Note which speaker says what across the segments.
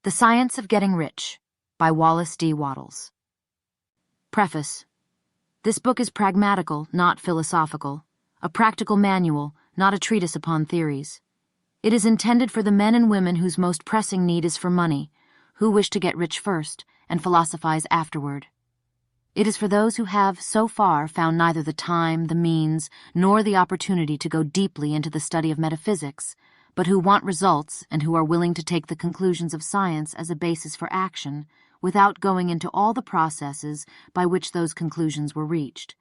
Speaker 1: The Science of Getting Rich by Wallace D. Wattles. Preface. This book is pragmatical, not philosophical, a practical manual, not a treatise upon theories. It is intended for the men and women whose most pressing need is for money, who wish to get rich first and philosophize afterward. It is for those who have, so far, found neither the time, the means, nor the opportunity to go deeply into the study of metaphysics, but who want results and who are willing to take the conclusions of science as a basis for action, without going into all the processes by which those conclusions were reached.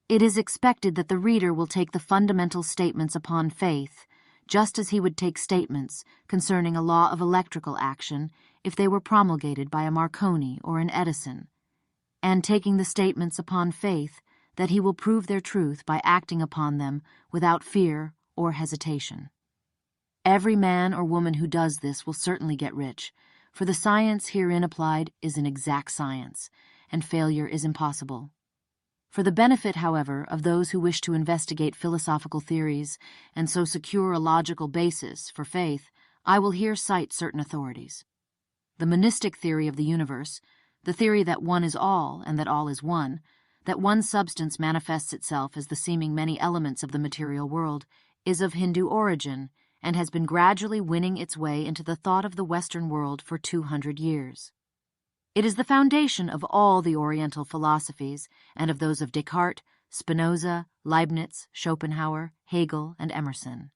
Speaker 1: It is expected that the reader will take the fundamental statements upon faith, just as he would take statements concerning a law of electrical action if they were promulgated by a Marconi or an Edison, and taking the statements upon faith that he will prove their truth by acting upon them without fear or hesitation. Every man or woman who does this will certainly get rich, for the science herein applied is an exact science, and failure is impossible. For the benefit, however, of those who wish to investigate philosophical theories and so secure a logical basis for faith, I will here cite certain authorities. The monistic theory of the universe, the theory that one is all and that all is one, that one substance manifests itself as the seeming many elements of the material world, is of Hindu origin and has been gradually winning its way into the thought of the Western world for 200 years. It is the foundation of all the Oriental philosophies and of those of Descartes, Spinoza, Leibniz, Schopenhauer, Hegel, and Emerson.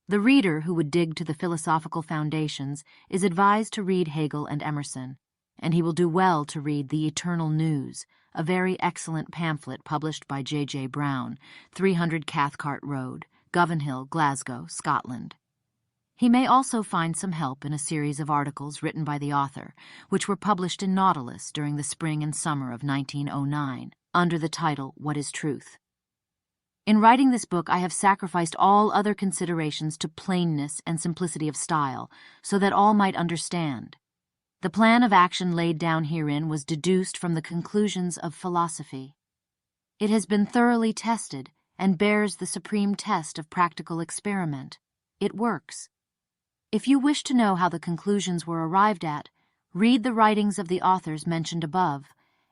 Speaker 1: The reader who would dig to the philosophical foundations is advised to read Hegel and Emerson, and he will do well to read The Eternal News, a very excellent pamphlet published by J. Brown, 300 Cathcart Road, Govanhill, Glasgow, Scotland. He may also find some help in a series of articles written by the author, which were published in Nautilus during the spring and summer of 1909, under the title What is Truth? In writing this book, I have sacrificed all other considerations to plainness and simplicity of style, so that all might understand. The plan of action laid down herein was deduced from the conclusions of philosophy. It has been thoroughly tested, and bears the supreme test of practical experiment. It works. If you wish to know how the conclusions were arrived at, read the writings of the authors mentioned above,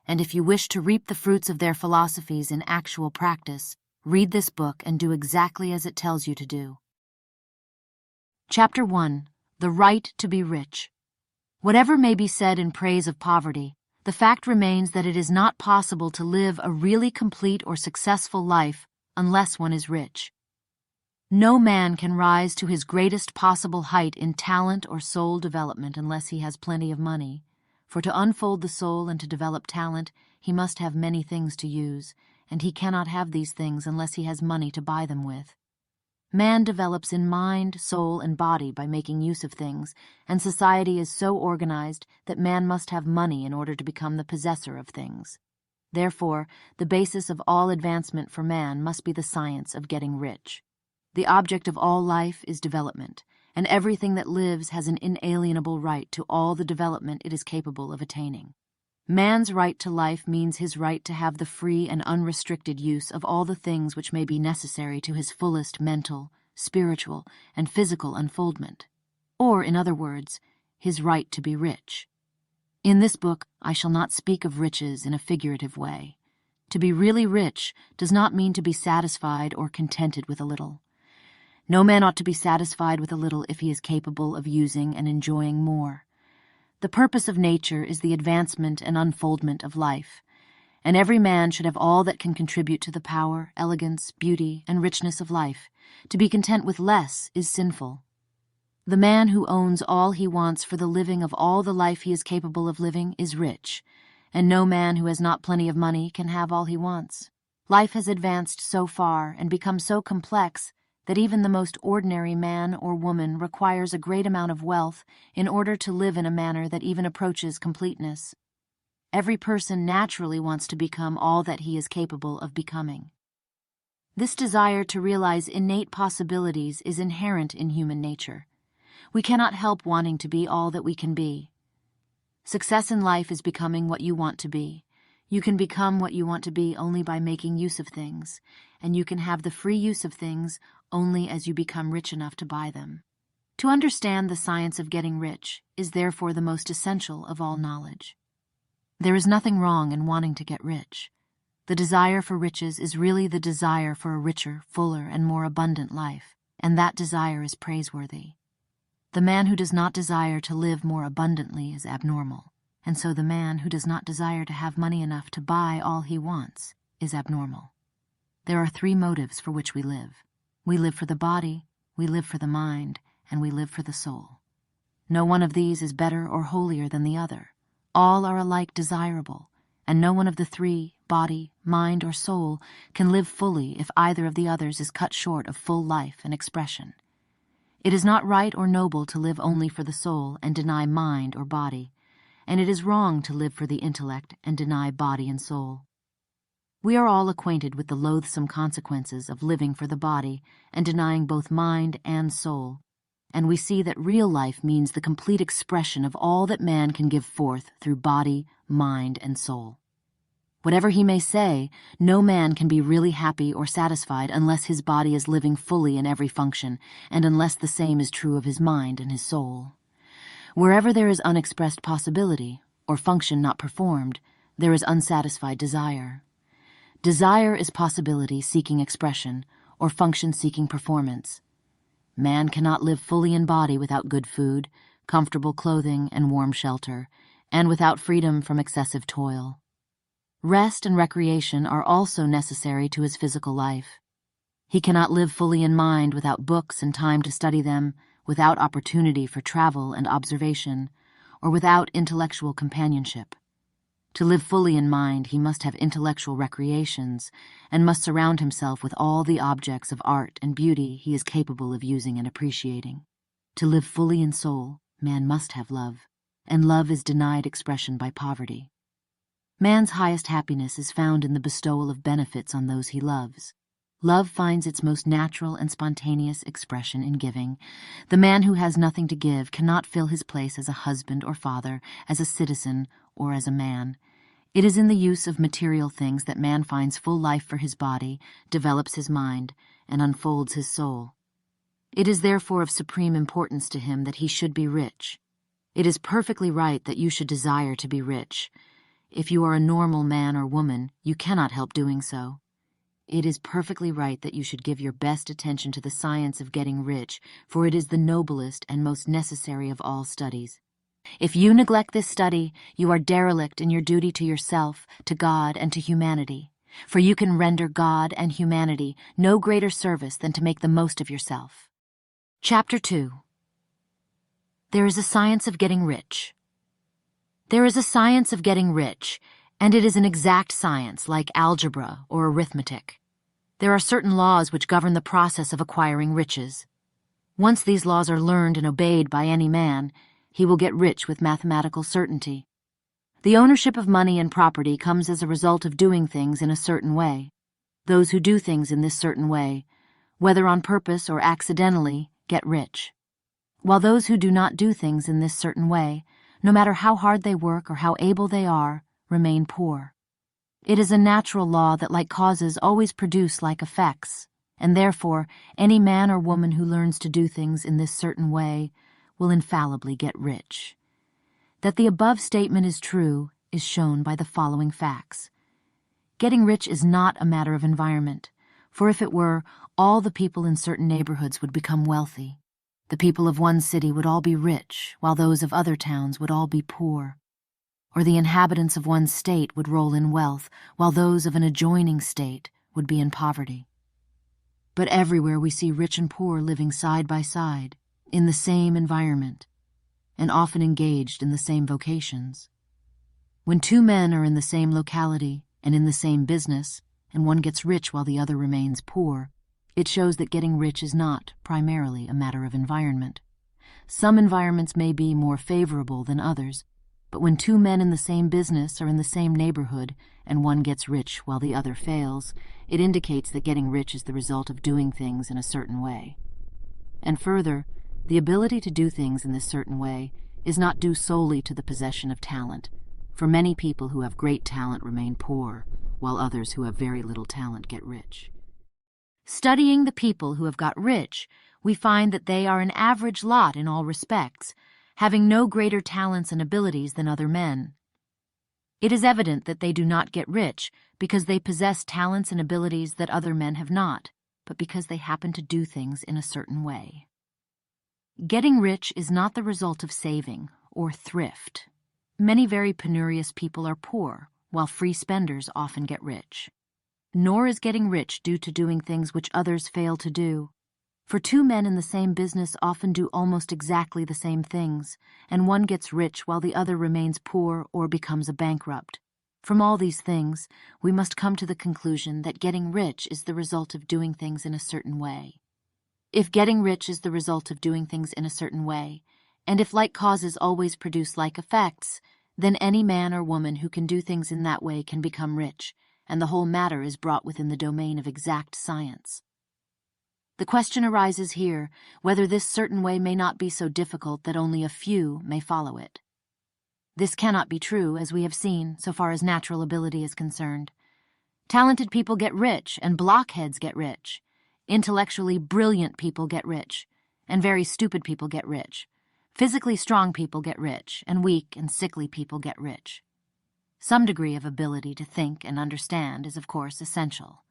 Speaker 1: and if you wish to reap the fruits of their philosophies in actual practice, read this book and do exactly as it tells you to do. Chapter 1. The Right to be Rich. Whatever may be said in praise of poverty, the fact remains that it is not possible to live a really complete or successful life unless one is rich. No man can rise to his greatest possible height in talent or soul development unless he has plenty of money, for to unfold the soul and to develop talent, he must have many things to use, and he cannot have these things unless he has money to buy them with. Man develops in mind, soul, and body by making use of things, and society is so organized that man must have money in order to become the possessor of things. Therefore, the basis of all advancement for man must be the science of getting rich. The object of all life is development, and everything that lives has an inalienable right to all the development it is capable of attaining. Man's right to life means his right to have the free and unrestricted use of all the things which may be necessary to his fullest mental, spiritual, and physical unfoldment, or, in other words, his right to be rich. In this book, I shall not speak of riches in a figurative way. To be really rich does not mean to be satisfied or contented with a little. No man ought to be satisfied with a little if he is capable of using and enjoying more. The purpose of nature is the advancement and unfoldment of life, and every man should have all that can contribute to the power, elegance, beauty, and richness of life. To be content with less is sinful. The man who owns all he wants for the living of all the life he is capable of living is rich, and no man who has not plenty of money can have all he wants. Life has advanced so far and become so complex that even the most ordinary man or woman requires a great amount of wealth in order to live in a manner that even approaches completeness. Every person naturally wants to become all that he is capable of becoming. This desire to realize innate possibilities is inherent in human nature. We cannot help wanting to be all that we can be. Success in life is becoming what you want to be. You can become what you want to be only by making use of things, and you can have the free use of things only as you become rich enough to buy them. To understand the science of getting rich is therefore the most essential of all knowledge. There is nothing wrong in wanting to get rich. The desire for riches is really the desire for a richer, fuller, and more abundant life, and that desire is praiseworthy. The man who does not desire to live more abundantly is abnormal, and so the man who does not desire to have money enough to buy all he wants is abnormal. There are three motives for which we live. We live for the body, we live for the mind, and we live for the soul. No one of these is better or holier than the other. All are alike desirable, and no one of the three, body, mind, or soul, can live fully if either of the others is cut short of full life and expression. It is not right or noble to live only for the soul and deny mind or body, and it is wrong to live for the intellect and deny body and soul. We are all acquainted with the loathsome consequences of living for the body and denying both mind and soul, and we see that real life means the complete expression of all that man can give forth through body, mind, and soul. Whatever he may say, no man can be really happy or satisfied unless his body is living fully in every function, and unless the same is true of his mind and his soul. Wherever there is unexpressed possibility, or function not performed, there is unsatisfied desire. Desire is possibility seeking expression, or function seeking performance. Man cannot live fully in body without good food, comfortable clothing, and warm shelter, and without freedom from excessive toil. Rest and recreation are also necessary to his physical life. He cannot live fully in mind without books and time to study them, without opportunity for travel and observation, or without intellectual companionship. To live fully in mind, he must have intellectual recreations, and must surround himself with all the objects of art and beauty he is capable of using and appreciating. To live fully in soul, man must have love, and love is denied expression by poverty. Man's highest happiness is found in the bestowal of benefits on those he loves. Love finds its most natural and spontaneous expression in giving. The man who has nothing to give cannot fill his place as a husband or father, as a citizen, or as a man. It is in the use of material things that man finds full life for his body, develops his mind, and unfolds his soul. It is therefore of supreme importance to him that he should be rich. It is perfectly right that you should desire to be rich. If you are a normal man or woman, you cannot help doing so. It is perfectly right that you should give your best attention to the science of getting rich, for it is the noblest and most necessary of all studies. If you neglect this study, you are derelict in your duty to yourself, to God, and to humanity, for you can render God and humanity no greater service than to make the most of yourself. Chapter 2. There is a science of getting rich. There is a science of getting rich, and it is an exact science like algebra or arithmetic. There are certain laws which govern the process of acquiring riches. Once these laws are learned and obeyed by any man, he will get rich with mathematical certainty. The ownership of money and property comes as a result of doing things in a certain way. Those who do things in this certain way, whether on purpose or accidentally, get rich, while those who do not do things in this certain way, no matter how hard they work or how able they are, remain poor. It is a natural law that like causes always produce like effects, and therefore any man or woman who learns to do things in this certain way will infallibly get rich. That the above statement is true is shown by the following facts. Getting rich is not a matter of environment, for if it were, all the people in certain neighborhoods would become wealthy. The people of one city would all be rich, while those of other towns would all be poor. Or the inhabitants of one state would roll in wealth, while those of an adjoining state would be in poverty. But everywhere we see rich and poor living side by side, in the same environment, and often engaged in the same vocations. When two men are in the same locality and in the same business, and one gets rich while the other remains poor, it shows that getting rich is not, primarily, a matter of environment. Some environments may be more favorable than others, but when two men in the same business are in the same neighborhood and one gets rich while the other fails, it indicates that getting rich is the result of doing things in a certain way. And further, the ability to do things in this certain way is not due solely to the possession of talent, for many people who have great talent remain poor, while others who have very little talent get rich. Studying the people who have got rich, we find that they are an average lot in all respects, having no greater talents and abilities than other men. It is evident that they do not get rich because they possess talents and abilities that other men have not, but because they happen to do things in a certain way. Getting rich is not the result of saving or thrift. Many very penurious people are poor, while free spenders often get rich. Nor is getting rich due to doing things which others fail to do. For two men in the same business often do almost exactly the same things, and one gets rich while the other remains poor or becomes a bankrupt. From all these things, we must come to the conclusion that getting rich is the result of doing things in a certain way. If getting rich is the result of doing things in a certain way, and if like causes always produce like effects, then any man or woman who can do things in that way can become rich, and the whole matter is brought within the domain of exact science. The question arises here whether this certain way may not be so difficult that only a few may follow it. This cannot be true, as we have seen, so far as natural ability is concerned. Talented people get rich, and blockheads get rich. Intellectually brilliant people get rich, and very stupid people get rich. Physically strong people get rich, and weak and sickly people get rich. Some degree of ability to think and understand is, of course, essential.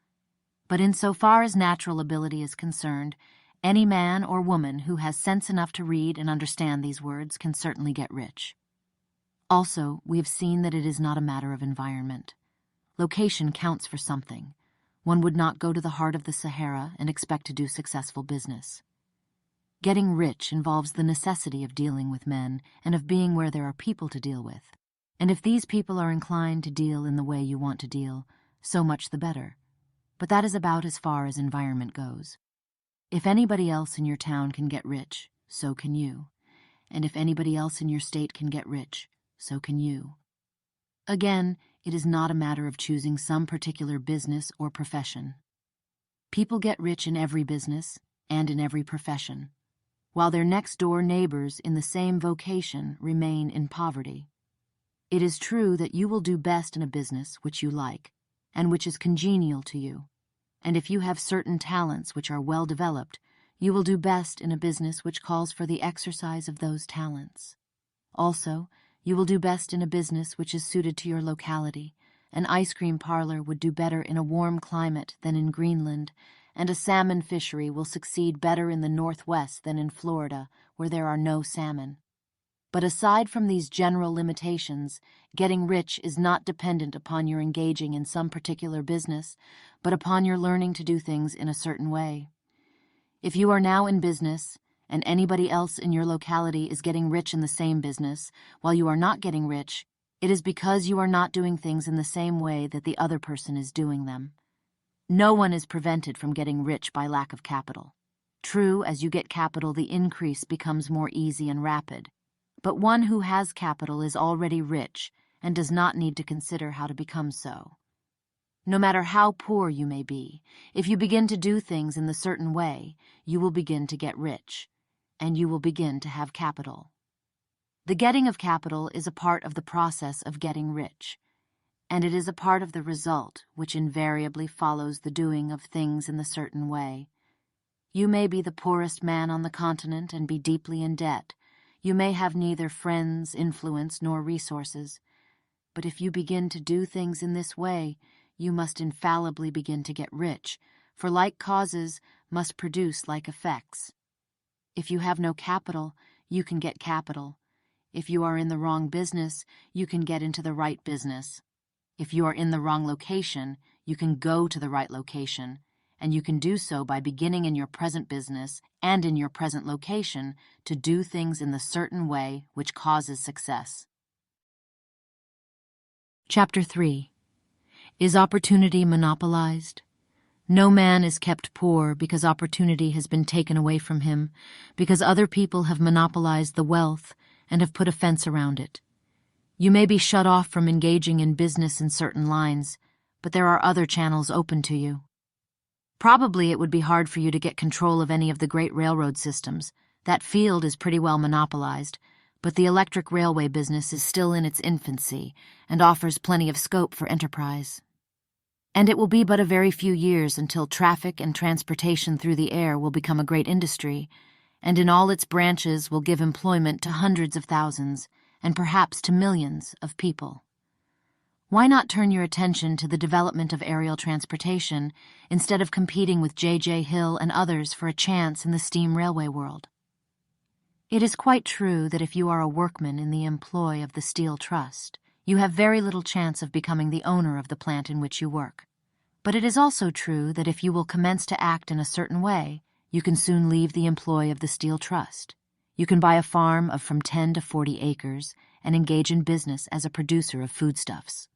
Speaker 1: But insofar as natural ability is concerned, any man or woman who has sense enough to read and understand these words can certainly get rich. Also, we have seen that it is not a matter of environment. Location counts for something. One would not go to the heart of the Sahara and expect to do successful business. Getting rich involves the necessity of dealing with men and of being where there are people to deal with. And if these people are inclined to deal in the way you want to deal, so much the better. But that is about as far as environment goes. If anybody else in your town can get rich, so can you. And if anybody else in your state can get rich, so can you. Again, it is not a matter of choosing some particular business or profession. People get rich in every business and in every profession, while their next-door neighbors in the same vocation remain in poverty. It is true that you will do best in a business which you like, and which is congenial to you, and if you have certain talents which are well developed, you will do best in a business which calls for the exercise of those talents. Also, you will do best in a business which is suited to your locality. An ice cream parlor would do better in a warm climate than in Greenland, and a salmon fishery will succeed better in the Northwest than in Florida, where there are no salmon. But aside from these general limitations, getting rich is not dependent upon your engaging in some particular business, but upon your learning to do things in a certain way. If you are now in business, and anybody else in your locality is getting rich in the same business, while you are not getting rich, it is because you are not doing things in the same way that the other person is doing them. No one is prevented from getting rich by lack of capital. True, as you get capital, the increase becomes more easy and rapid. But one who has capital is already rich and does not need to consider how to become so. No matter how poor you may be, if you begin to do things in the certain way, you will begin to get rich, and you will begin to have capital. The getting of capital is a part of the process of getting rich, and it is a part of the result which invariably follows the doing of things in the certain way. You may be the poorest man on the continent and be deeply in debt. You may have neither friends, influence, nor resources. But if you begin to do things in this way, you must infallibly begin to get rich, for like causes must produce like effects. If you have no capital, you can get capital. If you are in the wrong business, you can get into the right business. If you are in the wrong location, you can go to the right location, and you can do so by beginning in your present business and in your present location to do things in the certain way which causes success. Chapter 3. Is opportunity monopolized? No man is kept poor because opportunity has been taken away from him, because other people have monopolized the wealth and have put a fence around it. You may be shut off from engaging in business in certain lines, but there are other channels open to you. Probably it would be hard for you to get control of any of the great railroad systems. That field is pretty well monopolized, but the electric railway business is still in its infancy and offers plenty of scope for enterprise. And it will be but a very few years until traffic and transportation through the air will become a great industry, and in all its branches will give employment to hundreds of thousands, and perhaps to millions of people. Why not turn your attention to the development of aerial transportation instead of competing with J.J. Hill and others for a chance in the steam railway world? It is quite true that if you are a workman in the employ of the Steel Trust, you have very little chance of becoming the owner of the plant in which you work. But it is also true that if you will commence to act in a certain way, you can soon leave the employ of the Steel Trust. You can buy a farm of from 10 to 40 acres and engage in business as a producer of foodstuffs.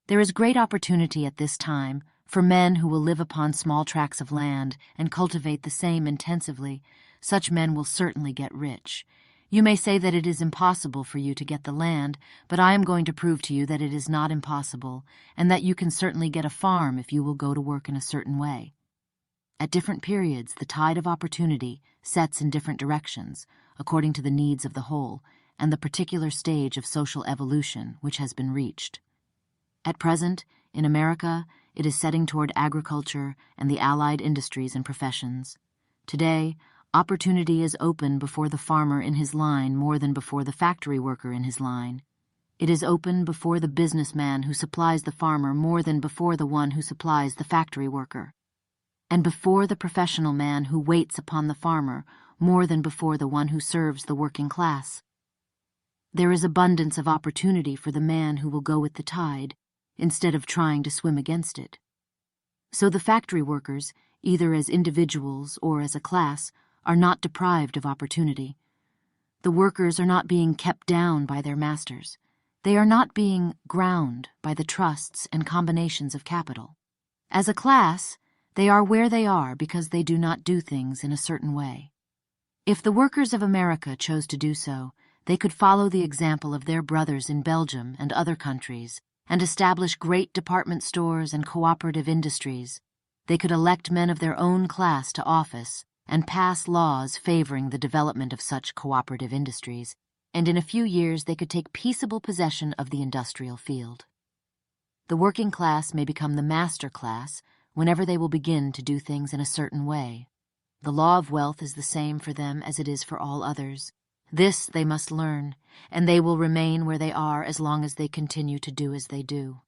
Speaker 1: There is great opportunity at this time for men who will live upon small tracts of land and cultivate the same intensively. Such men will certainly get rich. You may say that it is impossible for you to get the land, but I am going to prove to you that it is not impossible, and that you can certainly get a farm if you will go to work in a certain way. At different periods, the tide of opportunity sets in different directions, according to the needs of the whole, and the particular stage of social evolution which has been reached. At present, in America, it is setting toward agriculture and the allied industries and professions. Today, opportunity is open before the farmer in his line more than before the factory worker in his line. It is open before the businessman who supplies the farmer more than before the one who supplies the factory worker, and before the professional man who waits upon the farmer more than before the one who serves the working class. There is abundance of opportunity for the man who will go with the tide, instead of trying to swim against it. So the factory workers, either as individuals or as a class, are not deprived of opportunity. The workers are not being kept down by their masters. They are not being ground by the trusts and combinations of capital. As a class, they are where they are because they do not do things in a certain way. If the workers of America chose to do so, they could follow the example of their brothers in Belgium and other countries and establish great department stores and cooperative industries. They could elect men of their own class to office and pass laws favoring the development of such cooperative industries, and in a few years they could take peaceable possession of the industrial field. The working class may become the master class whenever they will begin to do things in a certain way. The law of wealth is the same for them as it is for all others. This they must learn, and they will remain where they are as long as they continue to do as they do.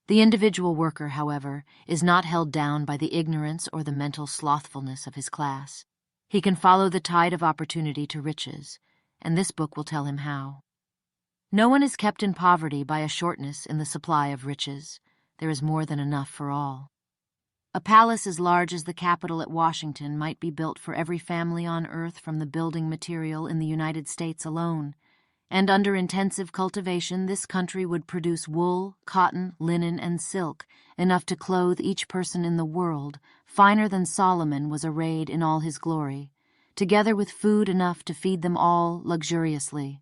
Speaker 1: The individual worker, however, is not held down by the ignorance or the mental slothfulness of his class. He can follow the tide of opportunity to riches, and this book will tell him how. No one is kept in poverty by a shortness in the supply of riches. There is more than enough for all. A palace as large as the Capitol at Washington might be built for every family on earth from the building material in the United States alone, and under intensive cultivation this country would produce wool, cotton, linen, and silk, enough to clothe each person in the world, finer than Solomon was arrayed in all his glory, together with food enough to feed them all luxuriously.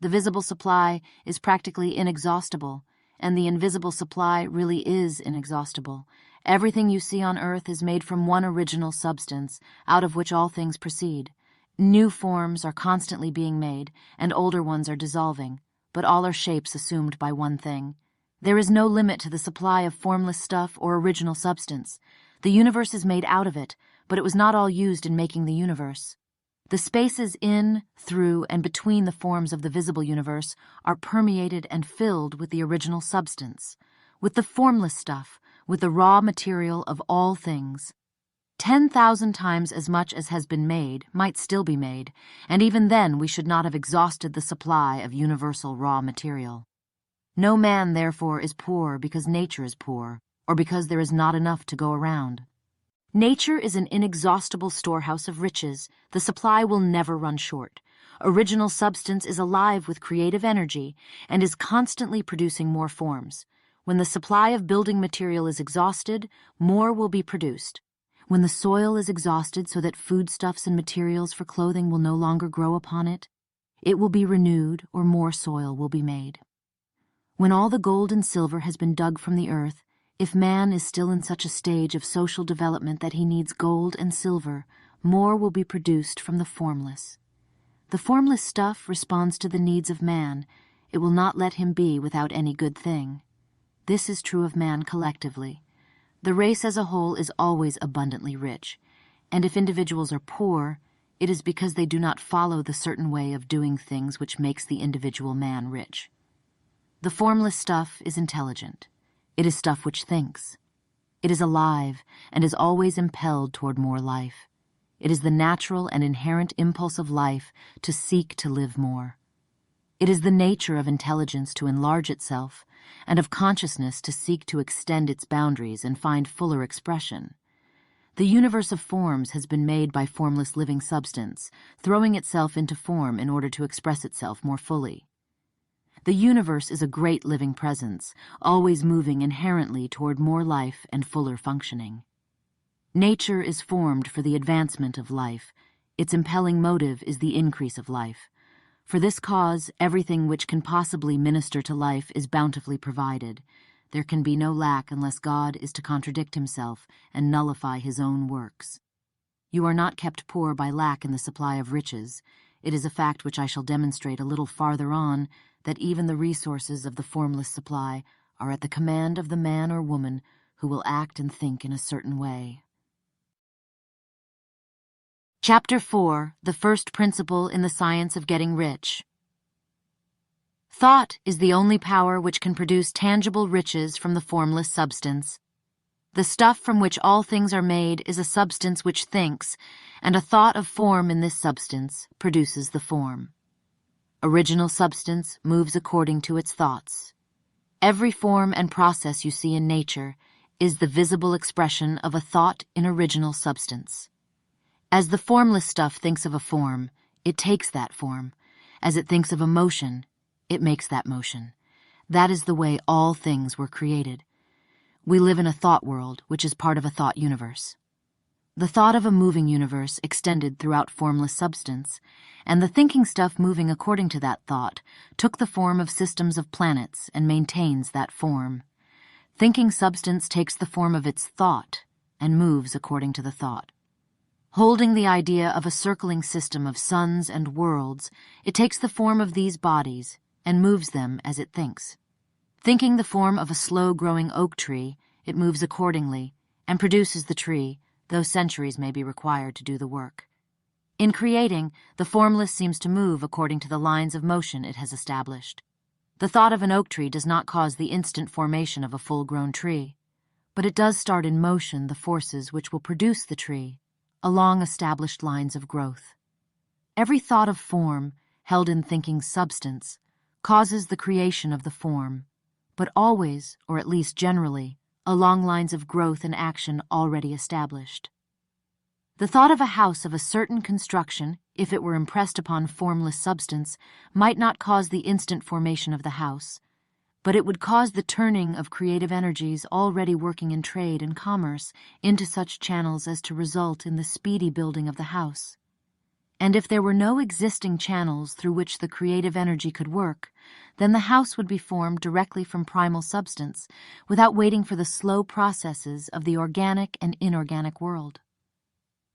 Speaker 1: The visible supply is practically inexhaustible, and the invisible supply really is inexhaustible. Everything you see on earth is made from one original substance, out of which all things proceed. New forms are constantly being made, and older ones are dissolving, but all are shapes assumed by one thing. There is no limit to the supply of formless stuff or original substance. The universe is made out of it, but it was not all used in making the universe. The spaces in, through, and between the forms of the visible universe are permeated and filled with the original substance, with the formless stuff, with the raw material of all things. 10,000 times as much as has been made might still be made, and even then we should not have exhausted the supply of universal raw material. No man, therefore, is poor because nature is poor, or because there is not enough to go around. Nature is an inexhaustible storehouse of riches. The supply will never run short. Original substance is alive with creative energy and is constantly producing more forms. When the supply of building material is exhausted, more will be produced. When the soil is exhausted so that foodstuffs and materials for clothing will no longer grow upon it, it will be renewed or more soil will be made. When all the gold and silver has been dug from the earth, if man is still in such a stage of social development that he needs gold and silver, more will be produced from the formless. The formless stuff responds to the needs of man. It will not let him be without any good thing. This is true of man collectively. The race as a whole is always abundantly rich, and if individuals are poor, it is because they do not follow the certain way of doing things which makes the individual man rich. The formless stuff is intelligent. It is stuff which thinks. It is alive and is always impelled toward more life. It is the natural and inherent impulse of life to seek to live more. It is the nature of intelligence to enlarge itself, and of consciousness to seek to extend its boundaries and find fuller expression. The universe of forms has been made by formless living substance, throwing itself into form in order to express itself more fully. The universe is a great living presence, always moving inherently toward more life and fuller functioning. Nature is formed for the advancement of life. Its impelling motive is the increase of life. For this cause, everything which can possibly minister to life is bountifully provided. There can be no lack unless God is to contradict himself and nullify his own works. You are not kept poor by lack in the supply of riches. It is a fact which I shall demonstrate a little farther on, that even the resources of the formless supply are at the command of the man or woman who will act and think in a certain way. Chapter 4, The First Principle in the Science of Getting Rich. Thought is the only power which can produce tangible riches from the formless substance. The stuff from which all things are made is a substance which thinks, and a thought of form in this substance produces the form. Original substance moves according to its thoughts. Every form and process you see in nature is the visible expression of a thought in original substance. As the formless stuff thinks of a form, it takes that form. As it thinks of a motion, it makes that motion. That is the way all things were created. We live in a thought world, which is part of a thought universe. The thought of a moving universe extended throughout formless substance, and the thinking stuff moving according to that thought took the form of systems of planets and maintains that form. Thinking substance takes the form of its thought and moves according to the thought. Holding the idea of a circling system of suns and worlds, it takes the form of these bodies and moves them as it thinks. Thinking the form of a slow-growing oak tree, it moves accordingly and produces the tree, though centuries may be required to do the work. In creating, the formless seems to move according to the lines of motion it has established. The thought of an oak tree does not cause the instant formation of a full-grown tree, but it does start in motion the forces which will produce the tree, along established lines of growth. Every thought of form, held in thinking substance, causes the creation of the form, but always, or at least generally, along lines of growth and action already established. The thought of a house of a certain construction, if it were impressed upon formless substance, might not cause the instant formation of the house, but it would cause the turning of creative energies already working in trade and commerce into such channels as to result in the speedy building of the house. And if there were no existing channels through which the creative energy could work, then the house would be formed directly from primal substance, without waiting for the slow processes of the organic and inorganic world.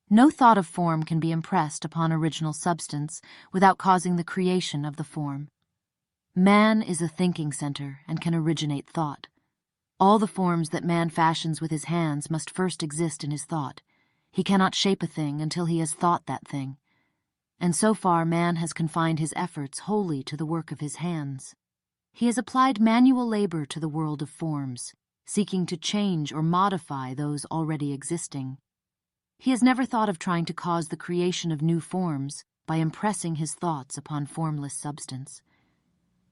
Speaker 1: No thought of form can be impressed upon original substance without causing the creation of the form. Man is a thinking center and can originate thought. All the forms that man fashions with his hands must first exist in his thought. He cannot shape a thing until he has thought that thing. And so far man has confined his efforts wholly to the work of his hands. He has applied manual labor to the world of forms, seeking to change or modify those already existing. He has never thought of trying to cause the creation of new forms by impressing his thoughts upon formless substance.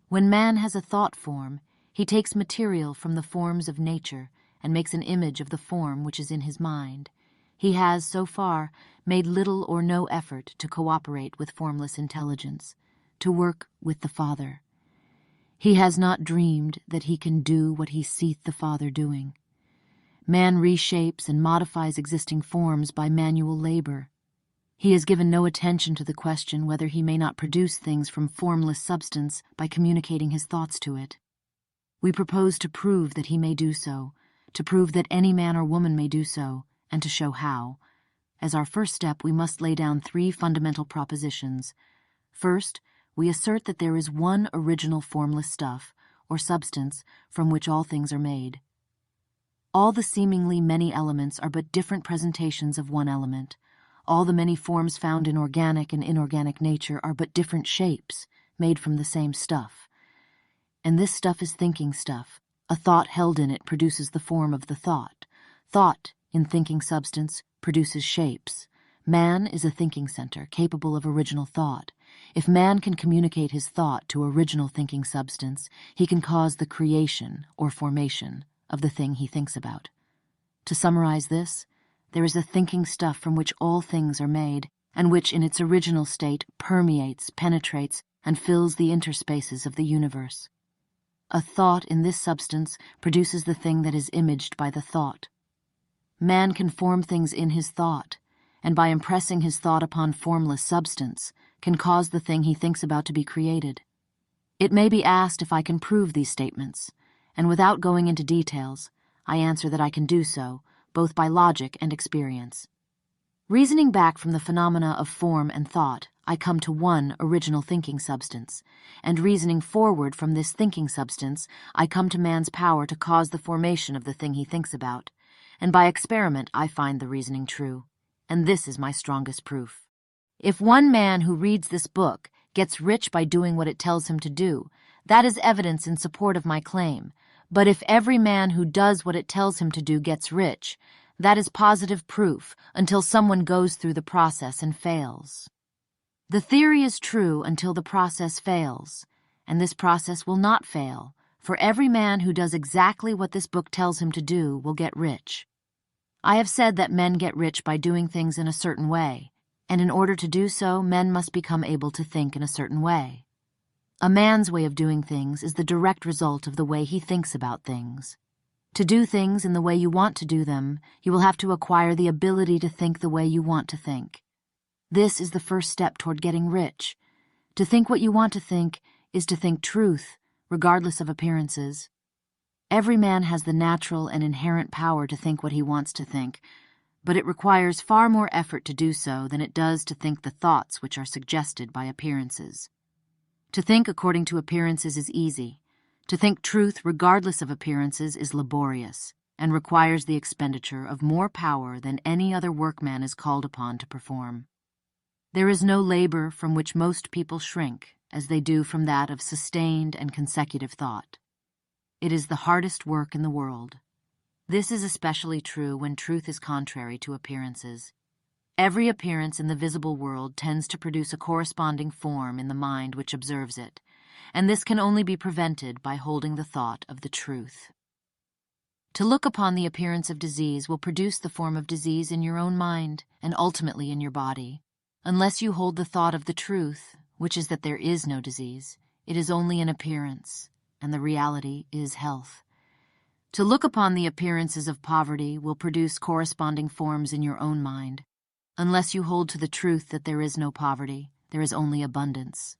Speaker 1: When man has a thought form, he takes material from the forms of nature and makes an image of the form which is in his mind. He has, so far, made little or no effort to cooperate with formless intelligence, to work with the Father. He has not dreamed that he can do what he seeth the Father doing. Man reshapes and modifies existing forms by manual labor. He has given no attention to the question whether he may not produce things from formless substance by communicating his thoughts to it. We propose to prove that he may do so, to prove that any man or woman may do so, and to show how. As our first step, we must lay down 3 fundamental propositions. First, we assert that there is one original formless stuff, or substance, from which all things are made. All the seemingly many elements are but different presentations of one element. All the many forms found in organic and inorganic nature are but different shapes, made from the same stuff. And this stuff is thinking stuff. A thought held in it produces the form of the thought. Thought, in thinking substance, produces shapes. Man is a thinking center, capable of original thought. If man can communicate his thought to original thinking substance, he can cause the creation, or formation, of the thing he thinks about. To summarize this, there is a thinking stuff from which all things are made, and which in its original state permeates, penetrates, and fills the interspaces of the universe. A thought in this substance produces the thing that is imaged by the thought. Man can form things in his thought, and by impressing his thought upon formless substance, can cause the thing he thinks about to be created. It may be asked if I can prove these statements, and without going into details, I answer that I can do so, both by logic and experience. Reasoning back from the phenomena of form and thought, I come to one original thinking substance, and reasoning forward from this thinking substance, I come to man's power to cause the formation of the thing he thinks about, and by experiment I find the reasoning true, and this is my strongest proof. If one man who reads this book gets rich by doing what it tells him to do, that is evidence in support of my claim. But if every man who does what it tells him to do gets rich, that is positive proof until someone goes through the process and fails. The theory is true until the process fails, and this process will not fail, for every man who does exactly what this book tells him to do will get rich. I have said that men get rich by doing things in a certain way, and in order to do so, men must become able to think in a certain way. A man's way of doing things is the direct result of the way he thinks about things. To do things in the way you want to do them, you will have to acquire the ability to think the way you want to think. This is the first step toward getting rich. To think what you want to think is to think truth, regardless of appearances. Every man has the natural and inherent power to think what he wants to think, but it requires far more effort to do so than it does to think the thoughts which are suggested by appearances. To think according to appearances is easy. To think truth regardless of appearances is laborious, and requires the expenditure of more power than any other workman is called upon to perform. There is no labor from which most people shrink, as they do from that of sustained and consecutive thought. It is the hardest work in the world. This is especially true when truth is contrary to appearances. Every appearance in the visible world tends to produce a corresponding form in the mind which observes it, and this can only be prevented by holding the thought of the truth. To look upon the appearance of disease will produce the form of disease in your own mind and ultimately in your body. Unless you hold the thought of the truth, which is that there is no disease, it is only an appearance, and the reality is health. To look upon the appearances of poverty will produce corresponding forms in your own mind. Unless you hold to the truth that there is no poverty, there is only abundance.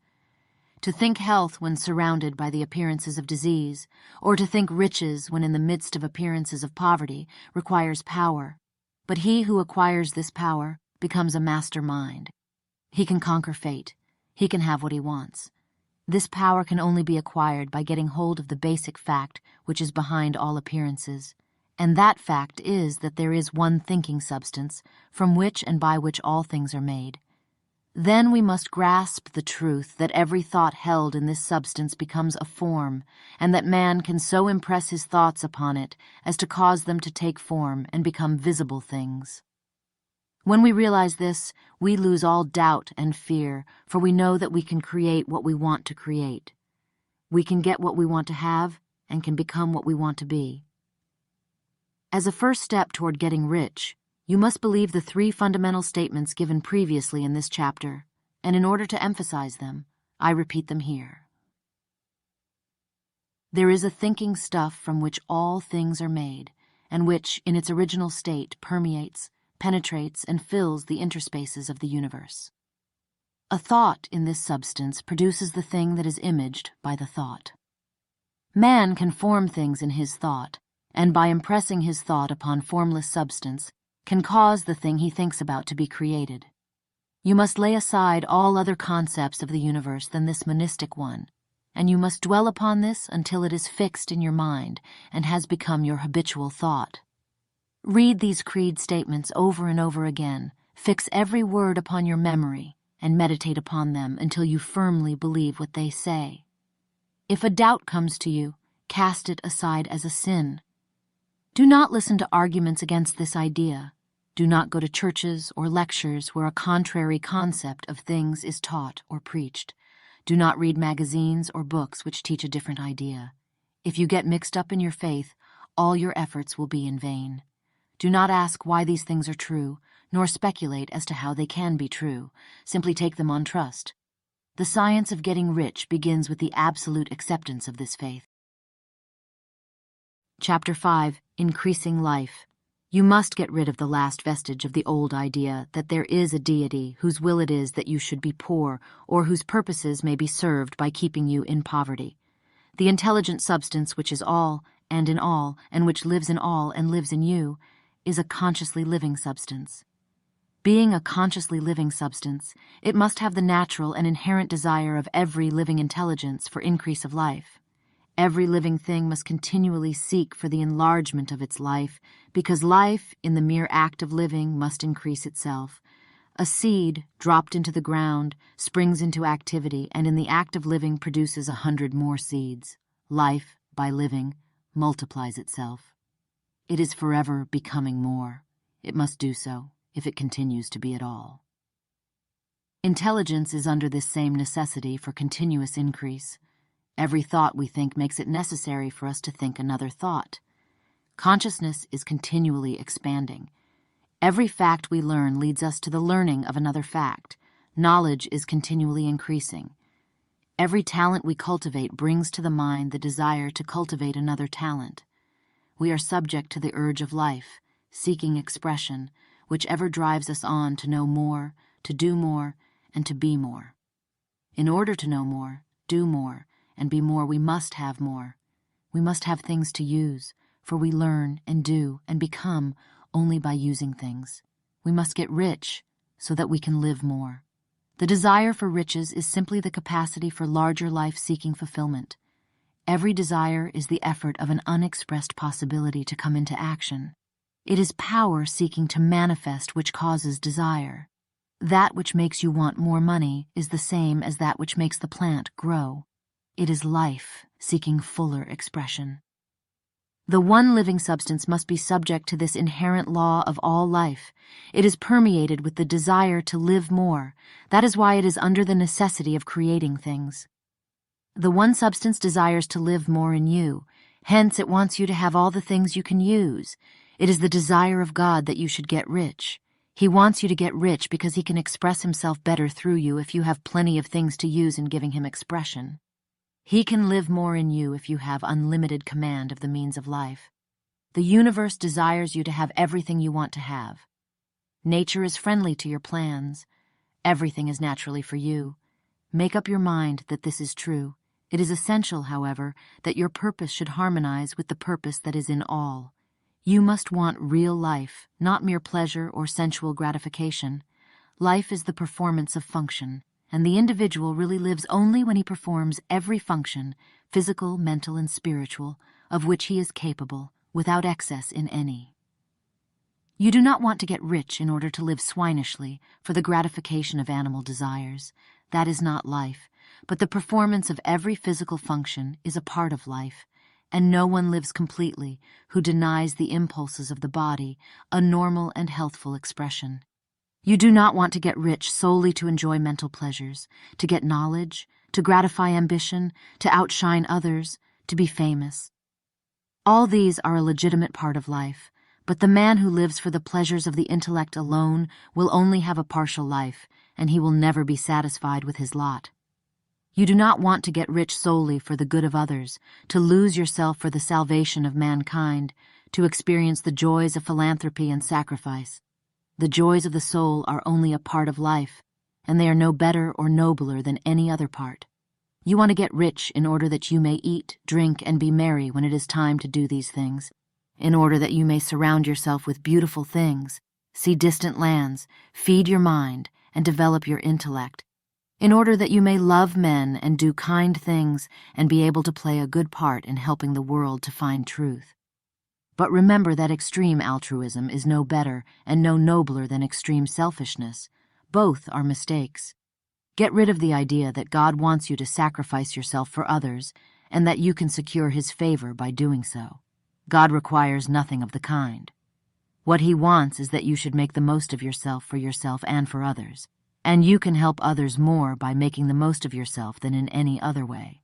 Speaker 1: To think health when surrounded by the appearances of disease, or to think riches when in the midst of appearances of poverty, requires power. But he who acquires this power becomes a master mind. He can conquer fate. He can have what he wants. This power can only be acquired by getting hold of the basic fact which is behind all appearances, and that fact is that there is one thinking substance from which and by which all things are made. Then we must grasp the truth that every thought held in this substance becomes a form, and that man can so impress his thoughts upon it as to cause them to take form and become visible things. When we realize this, we lose all doubt and fear, for we know that we can create what we want to create. We can get what we want to have and can become what we want to be. As a first step toward getting rich, you must believe the 3 fundamental statements given previously in this chapter, and in order to emphasize them, I repeat them here. There is a thinking stuff from which all things are made, and which, in its original state, permeates, penetrates, and fills the interspaces of the universe. A thought in this substance produces the thing that is imaged by the thought. Man can form things in his thought, and by impressing his thought upon formless substance, can cause the thing he thinks about to be created. You must lay aside all other concepts of the universe than this monistic one, and you must dwell upon this until it is fixed in your mind and has become your habitual thought. Read these creed statements over and over again, fix every word upon your memory, and meditate upon them until you firmly believe what they say. If a doubt comes to you, cast it aside as a sin. Do not listen to arguments against this idea. Do not go to churches or lectures where a contrary concept of things is taught or preached. Do not read magazines or books which teach a different idea. If you get mixed up in your faith, all your efforts will be in vain. Do not ask why these things are true, nor speculate as to how they can be true. Simply take them on trust. The science of getting rich begins with the absolute acceptance of this faith. Chapter 5. Increasing Life. You must get rid of the last vestige of the old idea that there is a deity whose will it is that you should be poor, or whose purposes may be served by keeping you in poverty. The intelligent substance which is all, and in all, and which lives in all and lives in you, is a consciously living substance. Being a consciously living substance, it must have the natural and inherent desire of every living intelligence for increase of life. Every living thing must continually seek for the enlargement of its life, because life, in the mere act of living, must increase itself. A seed, dropped into the ground, springs into activity, and in the act of living produces 100 more seeds. Life, by living, multiplies itself. It is forever becoming more. It must do so, if it continues to be at all. Intelligence is under this same necessity for continuous increase. Every thought we think makes it necessary for us to think another thought. Consciousness is continually expanding. Every fact we learn leads us to the learning of another fact. Knowledge is continually increasing. Every talent we cultivate brings to the mind the desire to cultivate another talent. We are subject to the urge of life, seeking expression, which ever drives us on to know more, to do more, and to be more. In order to know more, do more, and be more, we must have more. We must have things to use, for we learn and do and become only by using things. We must get rich so that we can live more. The desire for riches is simply the capacity for larger life-seeking fulfillment. Every desire is the effort of an unexpressed possibility to come into action. It is power seeking to manifest which causes desire. That which makes you want more money is the same as that which makes the plant grow. It is life seeking fuller expression. The one living substance must be subject to this inherent law of all life. It is permeated with the desire to live more. That is why it is under the necessity of creating things. The one substance desires to live more in you. Hence, it wants you to have all the things you can use. It is the desire of God that you should get rich. He wants you to get rich because he can express himself better through you if you have plenty of things to use in giving him expression. He can live more in you if you have unlimited command of the means of life. The universe desires you to have everything you want to have. Nature is friendly to your plans. Everything is naturally for you. Make up your mind that this is true. It is essential, however, that your purpose should harmonize with the purpose that is in all. You must want real life, not mere pleasure or sensual gratification. Life is the performance of function, and the individual really lives only when he performs every function, physical, mental, and spiritual, of which he is capable, without excess in any. You do not want to get rich in order to live swinishly for the gratification of animal desires. That is not life, but the performance of every physical function is a part of life, and no one lives completely who denies the impulses of the body a normal and healthful expression. You do not want to get rich solely to enjoy mental pleasures, to get knowledge, to gratify ambition, to outshine others, to be famous. All these are a legitimate part of life, but the man who lives for the pleasures of the intellect alone will only have a partial life, and he will never be satisfied with his lot. You do not want to get rich solely for the good of others, to lose yourself for the salvation of mankind, to experience the joys of philanthropy and sacrifice. The joys of the soul are only a part of life, and they are no better or nobler than any other part. You want to get rich in order that you may eat, drink, and be merry when it is time to do these things, in order that you may surround yourself with beautiful things, see distant lands, feed your mind, and develop your intellect, in order that you may love men and do kind things and be able to play a good part in helping the world to find truth. But remember that extreme altruism is no better and no nobler than extreme selfishness. Both are mistakes. Get rid of the idea that God wants you to sacrifice yourself for others and that you can secure His favor by doing so. God requires nothing of the kind. What He wants is that you should make the most of yourself for yourself and for others, and you can help others more by making the most of yourself than in any other way.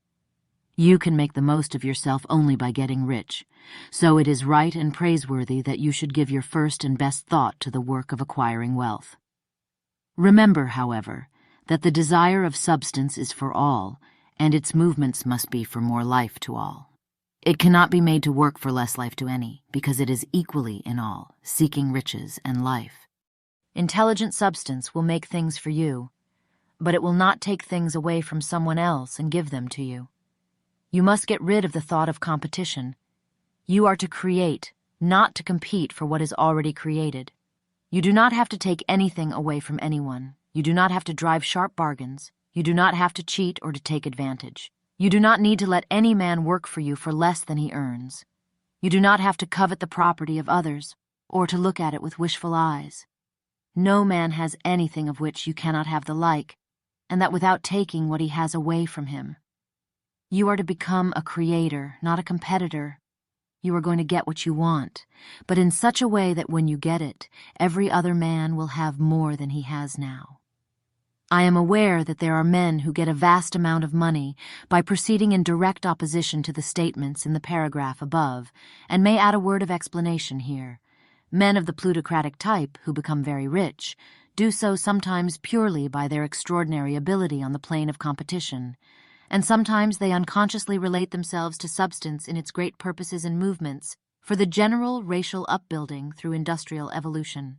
Speaker 1: You can make the most of yourself only by getting rich, so it is right and praiseworthy that you should give your first and best thought to the work of acquiring wealth. Remember, however, that the desire of substance is for all, and its movements must be for more life to all. It cannot be made to work for less life to any, because it is equally in all, seeking riches and life. Intelligent substance will make things for you, but it will not take things away from someone else and give them to you. You must get rid of the thought of competition. You are to create, not to compete for what is already created. You do not have to take anything away from anyone. You do not have to drive sharp bargains. You do not have to cheat or to take advantage. You do not need to let any man work for you for less than he earns. You do not have to covet the property of others, or to look at it with wishful eyes. No man has anything of which you cannot have the like, and that without taking what he has away from him. You are to become a creator, not a competitor. You are going to get what you want, but in such a way that when you get it, every other man will have more than he has now. I am aware that there are men who get a vast amount of money by proceeding in direct opposition to the statements in the paragraph above, and may add a word of explanation here. Men of the plutocratic type who become very rich do so sometimes purely by their extraordinary ability on the plane of competition, and sometimes they unconsciously relate themselves to substance in its great purposes and movements for the general racial upbuilding through industrial evolution.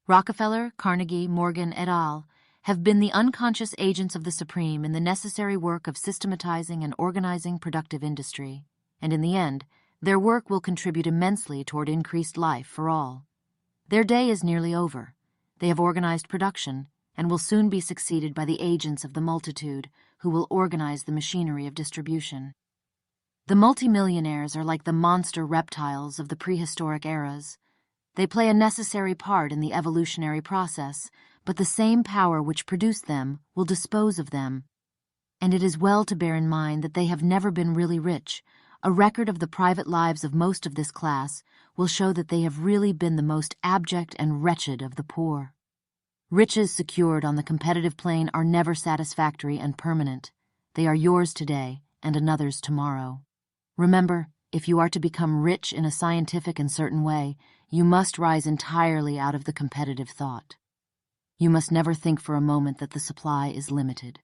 Speaker 1: Rockefeller, Carnegie, Morgan, et al. Have been the unconscious agents of the Supreme in the necessary work of systematizing and organizing productive industry, and in the end, their work will contribute immensely toward increased life for all. Their day is nearly over. They have organized production, and will soon be succeeded by the agents of the multitude, who will organize the machinery of distribution. The multimillionaires are like the monster reptiles of the prehistoric eras. They play a necessary part in the evolutionary process, but the same power which produced them will dispose of them. And it is well to bear in mind that they have never been really rich. A record of the private lives of most of this class will show that they have really been the most abject and wretched of the poor. Riches secured on the competitive plane are never satisfactory and permanent. They are yours today and another's tomorrow. Remember, if you are to become rich in a scientific and certain way, you must rise entirely out of the competitive thought. You must never think for a moment that the supply is limited.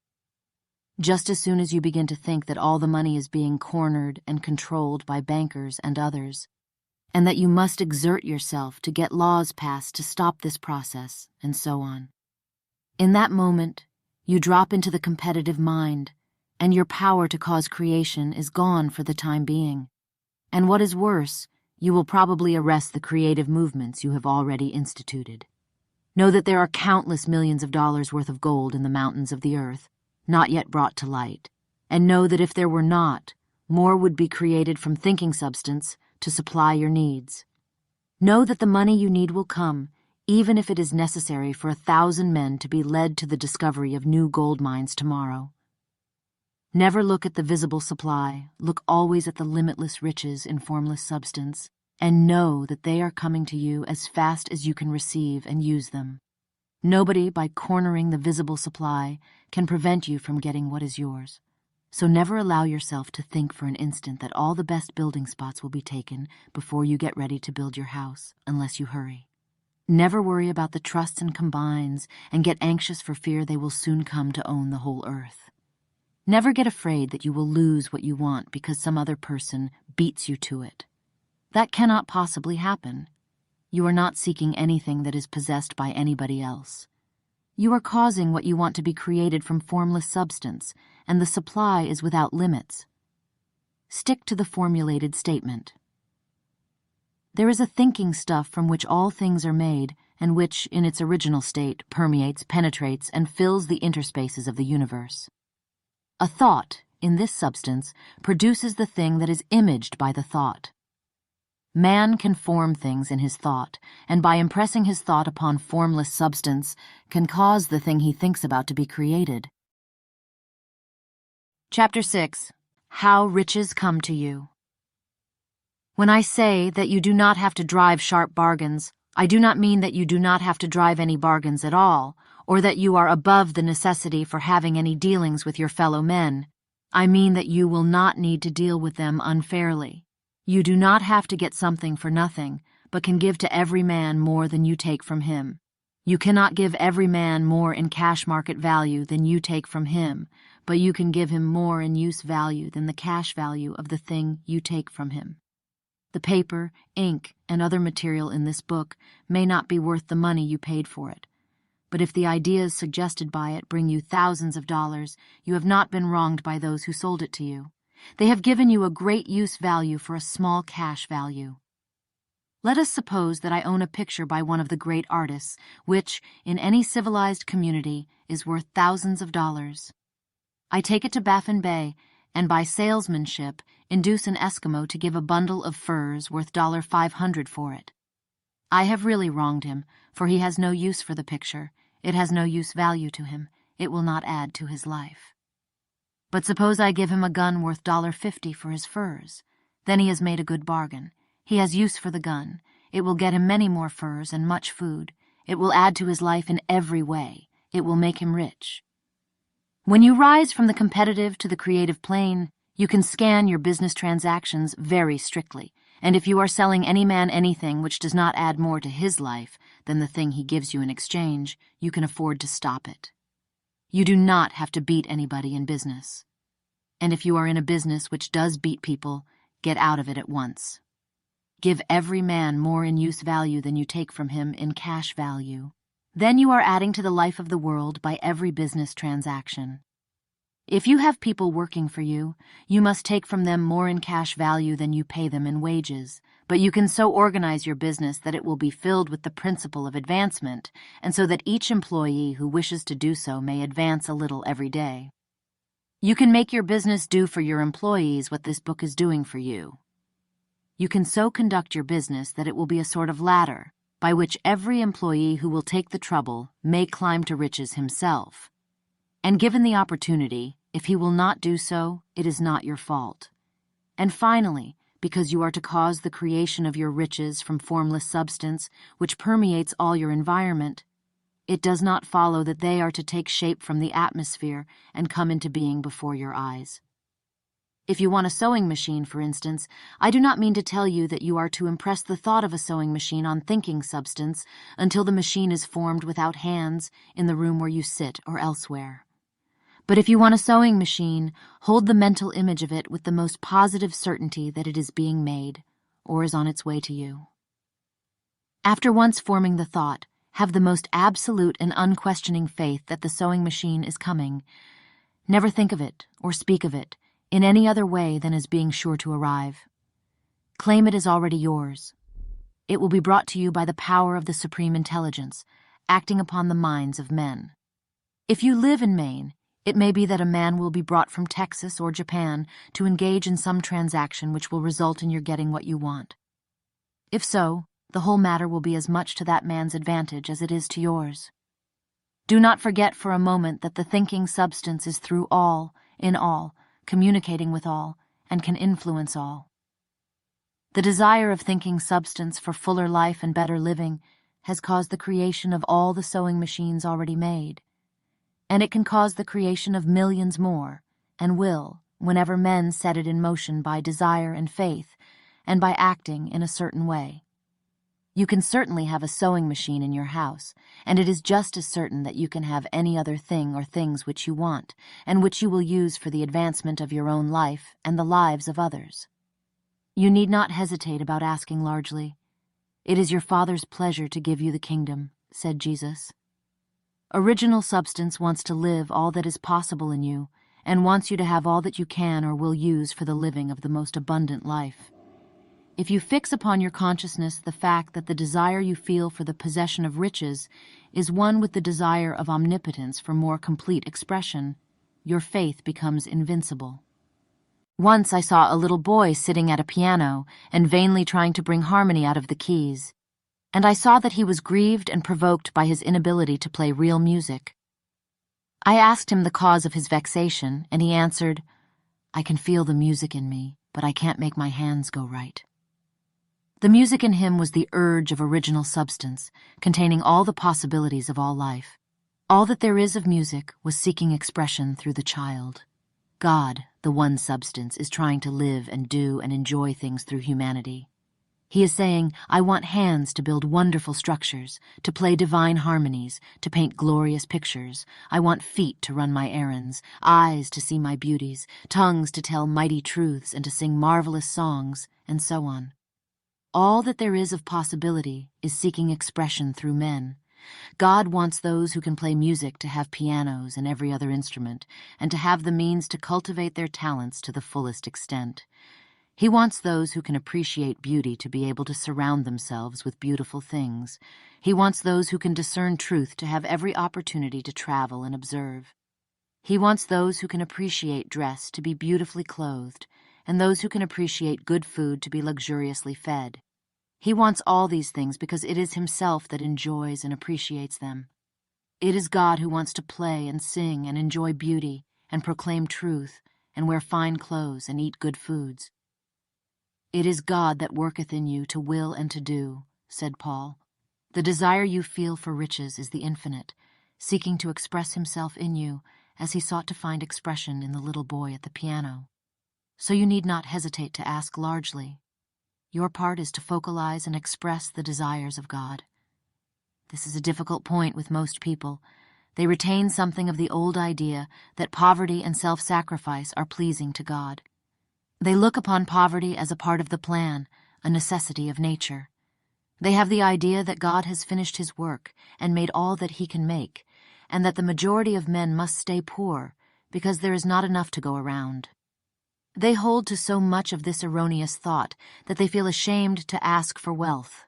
Speaker 1: Just as soon as you begin to think that all the money is being cornered and controlled by bankers and others, and that you must exert yourself to get laws passed to stop this process, and so on. In that moment, you drop into the competitive mind, and your power to cause creation is gone for the time being. And what is worse, you will probably arrest the creative movements you have already instituted. Know that there are countless millions of dollars worth of gold in the mountains of the earth, not yet brought to light, and know that if there were not, more would be created from thinking substance to supply your needs. Know that the money you need will come, even if it is necessary for 1,000 men to be led to the discovery of new gold mines tomorrow. Never look at the visible supply, look always at the limitless riches in formless substance, and know that they are coming to you as fast as you can receive and use them. Nobody, by cornering the visible supply, can prevent you from getting what is yours. So never allow yourself to think for an instant that all the best building spots will be taken before you get ready to build your house, unless you hurry. Never worry about the trusts and combines and get anxious for fear they will soon come to own the whole earth. Never get afraid that you will lose what you want because some other person beats you to it. That cannot possibly happen. You are not seeking anything that is possessed by anybody else. You are causing what you want to be created from formless substance, and the supply is without limits. Stick to the formulated statement. There is a thinking stuff from which all things are made, and which, in its original state, permeates, penetrates, and fills the interspaces of the universe. A thought, in this substance, produces the thing that is imaged by the thought. Man can form things in his thought, and by impressing his thought upon formless substance, can cause the thing he thinks about to be created. Chapter 6. How Riches Come to You. When I say that you do not have to drive sharp bargains, I do not mean that you do not have to drive any bargains at all, or that you are above the necessity for having any dealings with your fellow men. I mean that you will not need to deal with them unfairly. You do not have to get something for nothing, but can give to every man more than you take from him. You cannot give every man more in cash market value than you take from him, but you can give him more in use value than the cash value of the thing you take from him. The paper, ink, and other material in this book may not be worth the money you paid for it, but if the ideas suggested by it bring you thousands of dollars, you have not been wronged by those who sold it to you. They have given you a great use value for a small cash value. Let us suppose that I own a picture by one of the great artists, which, in any civilized community, is worth thousands of dollars. I take it to Baffin Bay, and by salesmanship induce an Eskimo to give a bundle of furs worth $500 for it. I have really wronged him, for he has no use for the picture. It has no use value to him. It will not add to his life. But suppose I give him a gun worth $50 for his furs. Then he has made a good bargain. He has use for the gun. It will get him many more furs and much food. It will add to his life in every way. It will make him rich. When you rise from the competitive to the creative plane, you can scan your business transactions very strictly, and if you are selling any man anything which does not add more to his life than the thing he gives you in exchange, you can afford to stop it. You do not have to beat anybody in business. And if you are in a business which does beat people, get out of it at once. Give every man more in use value than you take from him in cash value. Then you are adding to the life of the world by every business transaction. If you have people working for you, you must take from them more in cash value than you pay them in wages, but you can so organize your business that it will be filled with the principle of advancement, and so that each employee who wishes to do so may advance a little every day. You can make your business do for your employees what this book is doing for you. You can so conduct your business that it will be a sort of ladder, by which every employee who will take the trouble may climb to riches himself. And given the opportunity, if he will not do so, it is not your fault. And finally, because you are to cause the creation of your riches from formless substance, which permeates all your environment, it does not follow that they are to take shape from the atmosphere and come into being before your eyes. If you want a sewing machine, for instance, I do not mean to tell you that you are to impress the thought of a sewing machine on thinking substance until the machine is formed without hands in the room where you sit or elsewhere. But if you want a sewing machine, hold the mental image of it with the most positive certainty that it is being made, or is on its way to you. After once forming the thought, have the most absolute and unquestioning faith that the sewing machine is coming. Never think of it, or speak of it, in any other way than as being sure to arrive. Claim it as already yours. It will be brought to you by the power of the Supreme Intelligence, acting upon the minds of men. If you live in Maine, it may be that a man will be brought from Texas or Japan to engage in some transaction which will result in your getting what you want. If so, the whole matter will be as much to that man's advantage as it is to yours. Do not forget for a moment that the thinking substance is through all, in all, communicating with all, and can influence all. The desire of thinking substance for fuller life and better living has caused the creation of all the sewing machines already made, and it can cause the creation of millions more, and will, whenever men set it in motion by desire and faith, and by acting in a certain way. You can certainly have a sewing machine in your house, and it is just as certain that you can have any other thing or things which you want, and which you will use for the advancement of your own life and the lives of others. You need not hesitate about asking largely. It is your Father's pleasure to give you the kingdom, said Jesus. Original substance wants to live all that is possible in you, and wants you to have all that you can or will use for the living of the most abundant life. If you fix upon your consciousness the fact that the desire you feel for the possession of riches is one with the desire of omnipotence for more complete expression, your faith becomes invincible. Once I saw a little boy sitting at a piano and vainly trying to bring harmony out of the keys, and I saw that he was grieved and provoked by his inability to play real music. I asked him the cause of his vexation, and he answered, "I can feel the music in me, but I can't make my hands go right." The music in him was the urge of original substance, containing all the possibilities of all life. All that there is of music was seeking expression through the child. God, the one substance, is trying to live and do and enjoy things through humanity. He is saying, "I want hands to build wonderful structures, to play divine harmonies, to paint glorious pictures. I want feet to run my errands, eyes to see my beauties, tongues to tell mighty truths and to sing marvelous songs," and so on. All that there is of possibility is seeking expression through men. God wants those who can play music to have pianos and every other instrument, and to have the means to cultivate their talents to the fullest extent. He wants those who can appreciate beauty to be able to surround themselves with beautiful things. He wants those who can discern truth to have every opportunity to travel and observe. He wants those who can appreciate dress to be beautifully clothed, and those who can appreciate good food to be luxuriously fed. He wants all these things because it is himself that enjoys and appreciates them. It is God who wants to play and sing and enjoy beauty and proclaim truth and wear fine clothes and eat good foods. "It is God that worketh in you to will and to do," said Paul. "The desire you feel for riches is the infinite, seeking to express himself in you as he sought to find expression in the little boy at the piano. So you need not hesitate to ask largely. Your part is to focalize and express the desires of God. This is a difficult point with most people. They retain something of the old idea that poverty and self-sacrifice are pleasing to God. They look upon poverty as a part of the plan, a necessity of nature. They have the idea that God has finished his work and made all that he can make, and that the majority of men must stay poor because there is not enough to go around. They hold to so much of this erroneous thought that they feel ashamed to ask for wealth.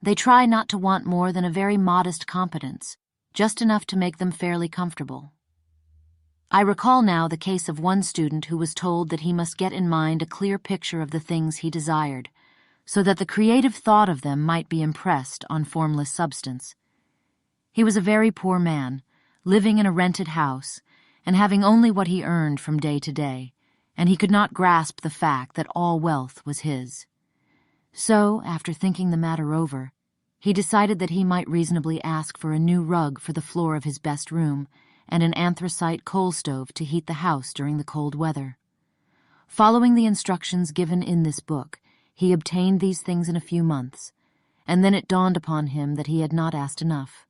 Speaker 1: They try not to want more than a very modest competence, just enough to make them fairly comfortable. I recall now the case of one student who was told that he must get in mind a clear picture of the things he desired, so that the creative thought of them might be impressed on formless substance. He was a very poor man, living in a rented house, and having only what he earned from day to day, and he could not grasp the fact that all wealth was his. So, after thinking the matter over, he decided that he might reasonably ask for a new rug for the floor of his best room and an anthracite coal stove to heat the house during the cold weather. Following the instructions given in this book, he obtained these things in a few months, and then it dawned upon him that he had not asked enough.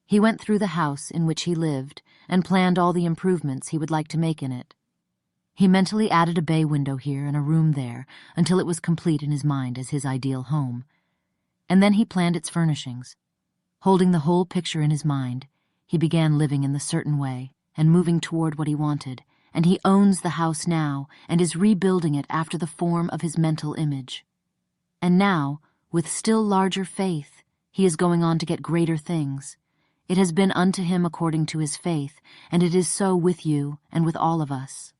Speaker 1: He went through the house in which he lived and planned all the improvements he would like to make in it. He mentally added a bay window here and a room there until it was complete in his mind as his ideal home. And then he planned its furnishings. Holding the whole picture in his mind, he began living in the certain way and moving toward what he wanted, and he owns the house now and is rebuilding it after the form of his mental image. And now, with still larger faith, he is going on to get greater things. It has been unto him according to his faith, and it is so with you and with all of us.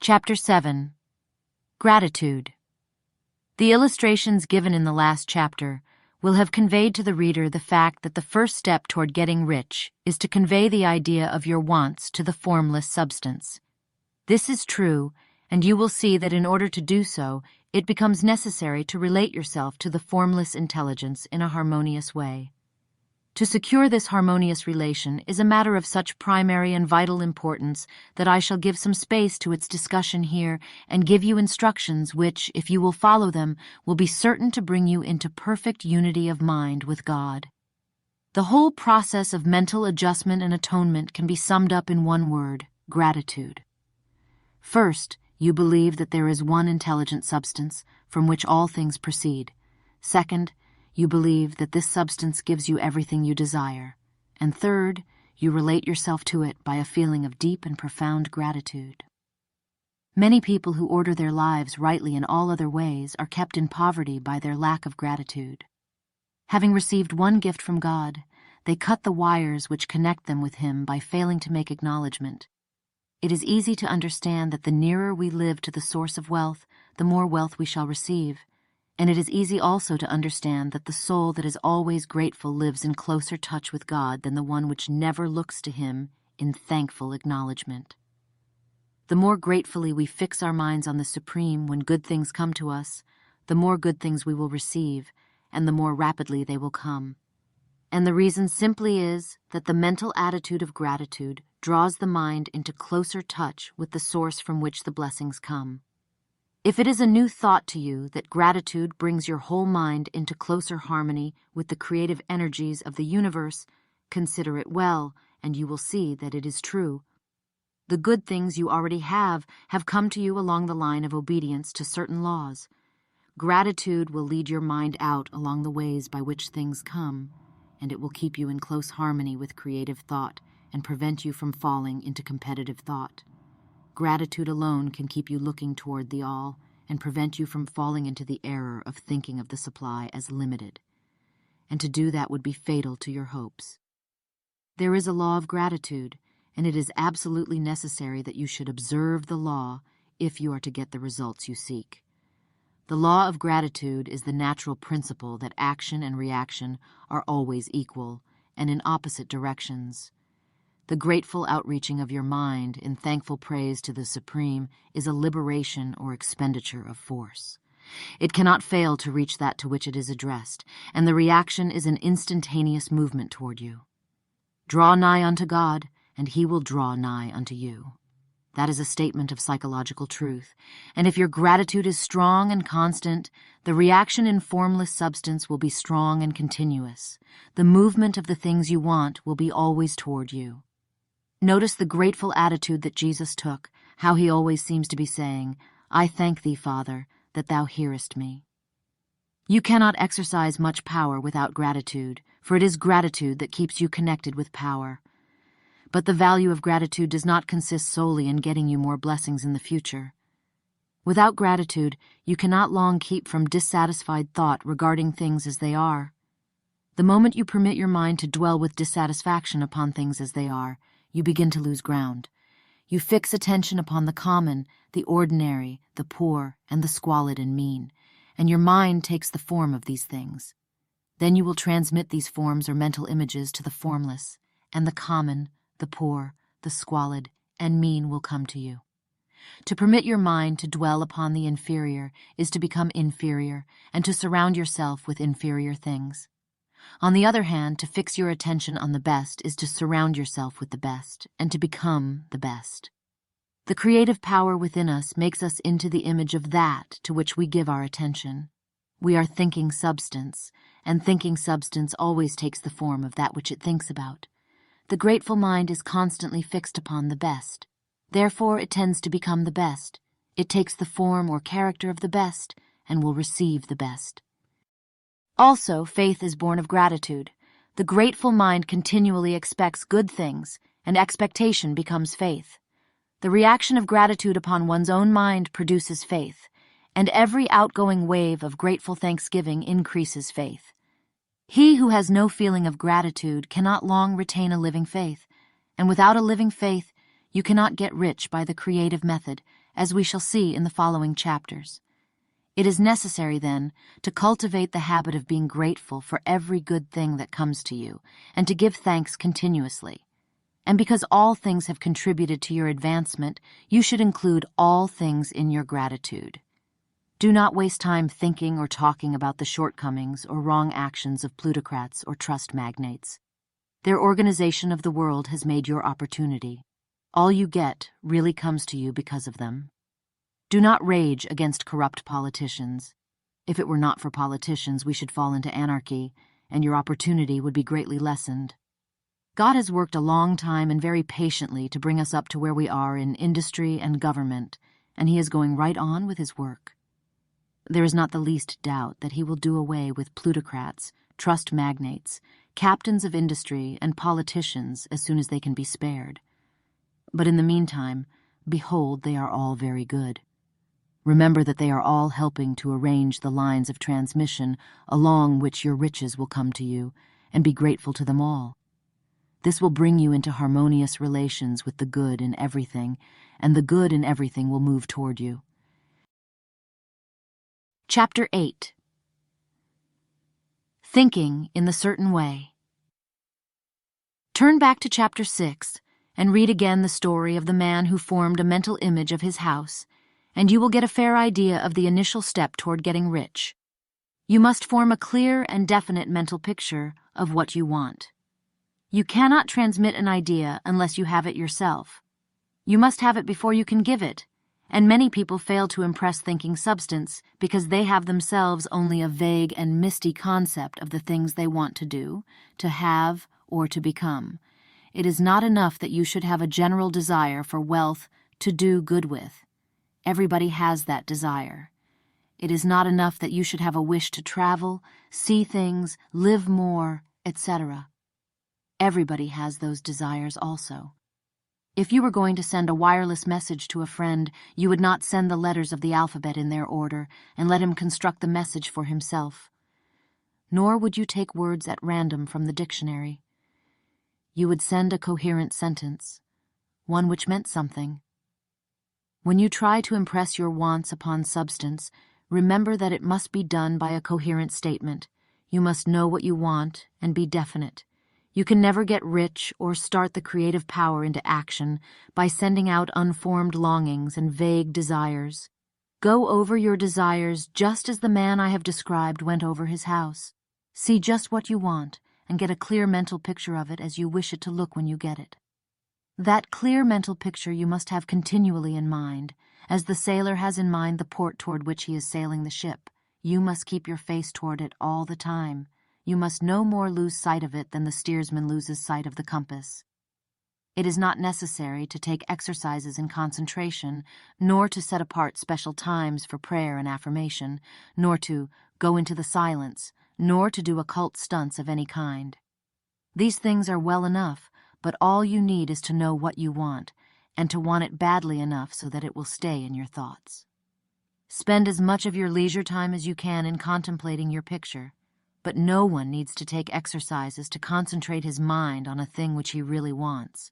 Speaker 1: Chapter 7. Gratitude. The illustrations given in the last chapter will have conveyed to the reader the fact that the first step toward getting rich is to convey the idea of your wants to the formless substance. This is true, and you will see that in order to do so, it becomes necessary to relate yourself to the formless intelligence in a harmonious way. To secure this harmonious relation is a matter of such primary and vital importance that I shall give some space to its discussion here and give you instructions which, if you will follow them, will be certain to bring you into perfect unity of mind with God. The whole process of mental adjustment and atonement can be summed up in one word: gratitude. First, you believe that there is one intelligent substance from which all things proceed. Second, you believe that this substance gives you everything you desire. And third, you relate yourself to it by a feeling of deep and profound gratitude. Many people who order their lives rightly in all other ways are kept in poverty by their lack of gratitude. Having received one gift from God, they cut the wires which connect them with Him by failing to make acknowledgement. It is easy to understand that the nearer we live to the source of wealth, the more wealth we shall receive. And it is easy also to understand that the soul that is always grateful lives in closer touch with God than the one which never looks to Him in thankful acknowledgement. The more gratefully we fix our minds on the Supreme when good things come to us, the more good things we will receive, and the more rapidly they will come. And the reason simply is that the mental attitude of gratitude draws the mind into closer touch with the source from which the blessings come. If it is a new thought to you that gratitude brings your whole mind into closer harmony with the creative energies of the universe, consider it well, and you will see that it is true. The good things you already have come to you along the line of obedience to certain laws. Gratitude will lead your mind out along the ways by which things come, and it will keep you in close harmony with creative thought and prevent you from falling into competitive thought. Gratitude alone can keep you looking toward the all and prevent you from falling into the error of thinking of the supply as limited. And to do that would be fatal to your hopes. There is a law of gratitude, and it is absolutely necessary that you should observe the law if you are to get the results you seek. The law of gratitude is the natural principle that action and reaction are always equal and in opposite directions. The grateful outreaching of your mind in thankful praise to the Supreme is a liberation or expenditure of force. It cannot fail to reach that to which it is addressed, and the reaction is an instantaneous movement toward you. Draw nigh unto God, and He will draw nigh unto you. That is a statement of psychological truth, and if your gratitude is strong and constant, the reaction in formless substance will be strong and continuous. The movement of the things you want will be always toward you. Notice the grateful attitude that Jesus took, how He always seems to be saying, I thank Thee, Father, that Thou hearest me. You cannot exercise much power without gratitude, for it is gratitude that keeps you connected with power. But the value of gratitude does not consist solely in getting you more blessings in the future. Without gratitude, you cannot long keep from dissatisfied thought regarding things as they are. The moment you permit your mind to dwell with dissatisfaction upon things as they are, you begin to lose ground. You fix attention upon the common, the ordinary, the poor, and the squalid and mean, and your mind takes the form of these things. Then you will transmit these forms or mental images to the formless, and the common, the poor, the squalid, and mean will come to you. To permit your mind to dwell upon the inferior is to become inferior, and to surround yourself with inferior things. On the other hand, to fix your attention on the best is to surround yourself with the best, and to become the best. The creative power within us makes us into the image of that to which we give our attention. We are thinking substance, and thinking substance always takes the form of that which it thinks about. The grateful mind is constantly fixed upon the best. Therefore it tends to become the best. It takes the form or character of the best, and will receive the best. Also, faith is born of gratitude. The grateful mind continually expects good things, and expectation becomes faith. The reaction of gratitude upon one's own mind produces faith, and every outgoing wave of grateful thanksgiving increases faith. He who has no feeling of gratitude cannot long retain a living faith, and without a living faith, you cannot get rich by the creative method, as we shall see in the following chapters. It is necessary, then, to cultivate the habit of being grateful for every good thing that comes to you, and to give thanks continuously. And because all things have contributed to your advancement, you should include all things in your gratitude. Do not waste time thinking or talking about the shortcomings or wrong actions of plutocrats or trust magnates. Their organization of the world has made your opportunity. All you get really comes to you because of them. Do not rage against corrupt politicians. If it were not for politicians, we should fall into anarchy, and your opportunity would be greatly lessened. God has worked a long time and very patiently to bring us up to where we are in industry and government, and He is going right on with His work. There is not the least doubt that He will do away with plutocrats, trust magnates, captains of industry, and politicians as soon as they can be spared. But in the meantime, behold, they are all very good. Remember that they are all helping to arrange the lines of transmission along which your riches will come to you, and be grateful to them all. This will bring you into harmonious relations with the good in everything, and the good in everything will move toward you. Chapter 8. Thinking in the Certain Way. Turn back to Chapter 6 and read again the story of the man who formed a mental image of his house, and you will get a fair idea of the initial step toward getting rich. You must form a clear and definite mental picture of what you want. You cannot transmit an idea unless you have it yourself. You must have it before you can give it, and many people fail to impress thinking substance because they have themselves only a vague and misty concept of the things they want to do, to have, or to become. It is not enough that you should have a general desire for wealth to do good with. Everybody has that desire. It is not enough that you should have a wish to travel, see things, live more, etc. Everybody has those desires also. If you were going to send a wireless message to a friend, you would not send the letters of the alphabet in their order and let him construct the message for himself. Nor would you take words at random from the dictionary. You would send a coherent sentence, one which meant something. When you try to impress your wants upon substance, remember that it must be done by a coherent statement. You must know what you want and be definite. You can never get rich or start the creative power into action by sending out unformed longings and vague desires. Go over your desires just as the man I have described went over his house. See just what you want and get a clear mental picture of it as you wish it to look when you get it. That clear mental picture you must have continually in mind, as the sailor has in mind the port toward which he is sailing the ship. You must keep your face toward it all the time. You must no more lose sight of it than the steersman loses sight of the compass. It is not necessary to take exercises in concentration, nor to set apart special times for prayer and affirmation, nor to go into the silence, nor to do occult stunts of any kind. These things are well enough, but all you need is to know what you want, and to want it badly enough so that it will stay in your thoughts. Spend as much of your leisure time as you can in contemplating your picture, but no one needs to take exercises to concentrate his mind on a thing which he really wants.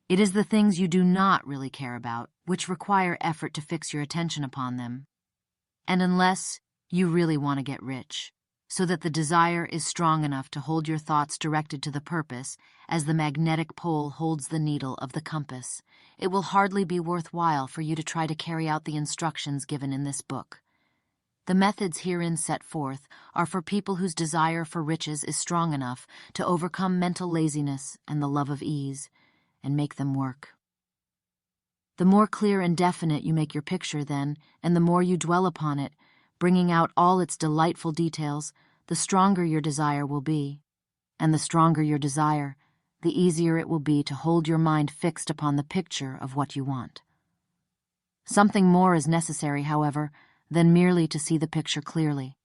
Speaker 1: It is the things you do not really care about which require effort to fix your attention upon them. And unless you really want to get rich, so that the desire is strong enough to hold your thoughts directed to the purpose, as the magnetic pole holds the needle of the compass, it will hardly be worthwhile for you to try to carry out the instructions given in this book. The methods herein set forth are for people whose desire for riches is strong enough to overcome mental laziness and the love of ease, and make them work. The more clear and definite you make your picture, then, and the more you dwell upon it, bringing out all its delightful details, the stronger your desire will be. And the stronger your desire, the easier it will be to hold your mind fixed upon the picture of what you want. Something more is necessary, however, than merely to see the picture clearly.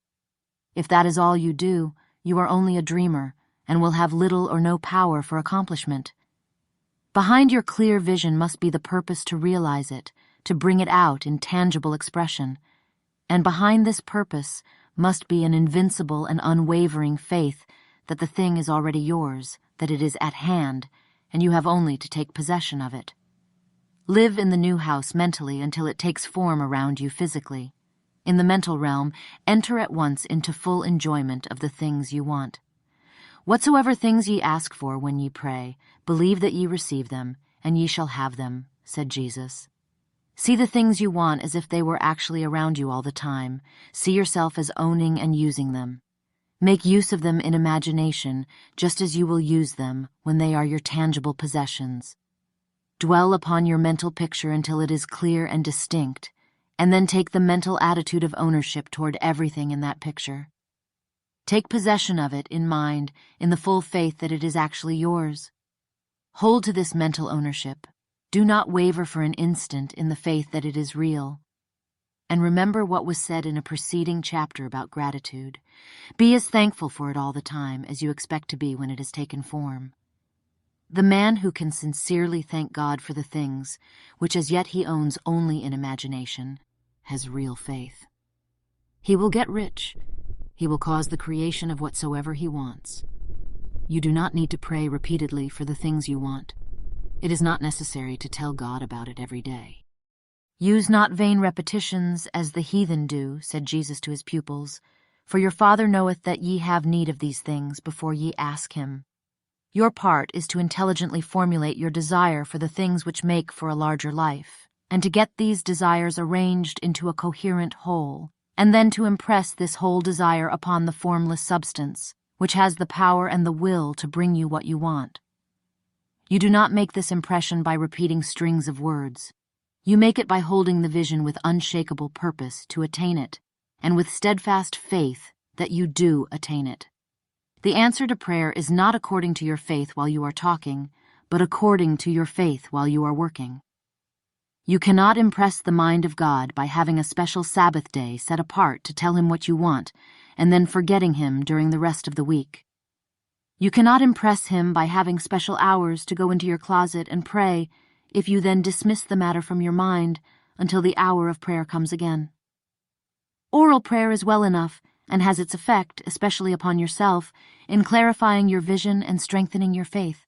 Speaker 1: If that is all you do, you are only a dreamer, and will have little or no power for accomplishment. Behind your clear vision must be the purpose to realize it, to bring it out in tangible expression. And behind this purpose must be an invincible and unwavering faith that the thing is already yours, that it is at hand, and you have only to take possession of it. Live in the new house mentally until it takes form around you physically. In the mental realm, enter at once into full enjoyment of the things you want. Whatsoever things ye ask for when ye pray, believe that ye receive them, and ye shall have them, said Jesus. See the things you want as if they were actually around you all the time. See yourself as owning and using them. Make use of them in imagination, just as you will use them when they are your tangible possessions. Dwell upon your mental picture until it is clear and distinct, and then take the mental attitude of ownership toward everything in that picture. Take possession of it in mind, in the full faith that it is actually yours. Hold to this mental ownership. Do not waver for an instant in the faith that it is real. And remember what was said in a preceding chapter about gratitude. Be as thankful for it all the time as you expect to be when it has taken form. The man who can sincerely thank God for the things which as yet he owns only in imagination has real faith. He will get rich. He will cause the creation of whatsoever he wants. You do not need to pray repeatedly for the things you want. It is not necessary to tell God about it every day. Use not vain repetitions as the heathen do, said Jesus to his pupils, for your Father knoweth that ye have need of these things before ye ask him. Your part is to intelligently formulate your desire for the things which make for a larger life, and to get these desires arranged into a coherent whole, and then to impress this whole desire upon the formless substance, which has the power and the will to bring you what you want. You do not make this impression by repeating strings of words. You make it by holding the vision with unshakable purpose to attain it, and with steadfast faith that you do attain it. The answer to prayer is not according to your faith while you are talking, but according to your faith while you are working. You cannot impress the mind of God by having a special Sabbath day set apart to tell him what you want, and then forgetting him during the rest of the week. You cannot impress him by having special hours to go into your closet and pray, if you then dismiss the matter from your mind until the hour of prayer comes again. Oral prayer is well enough, and has its effect, especially upon yourself, in clarifying your vision and strengthening your faith.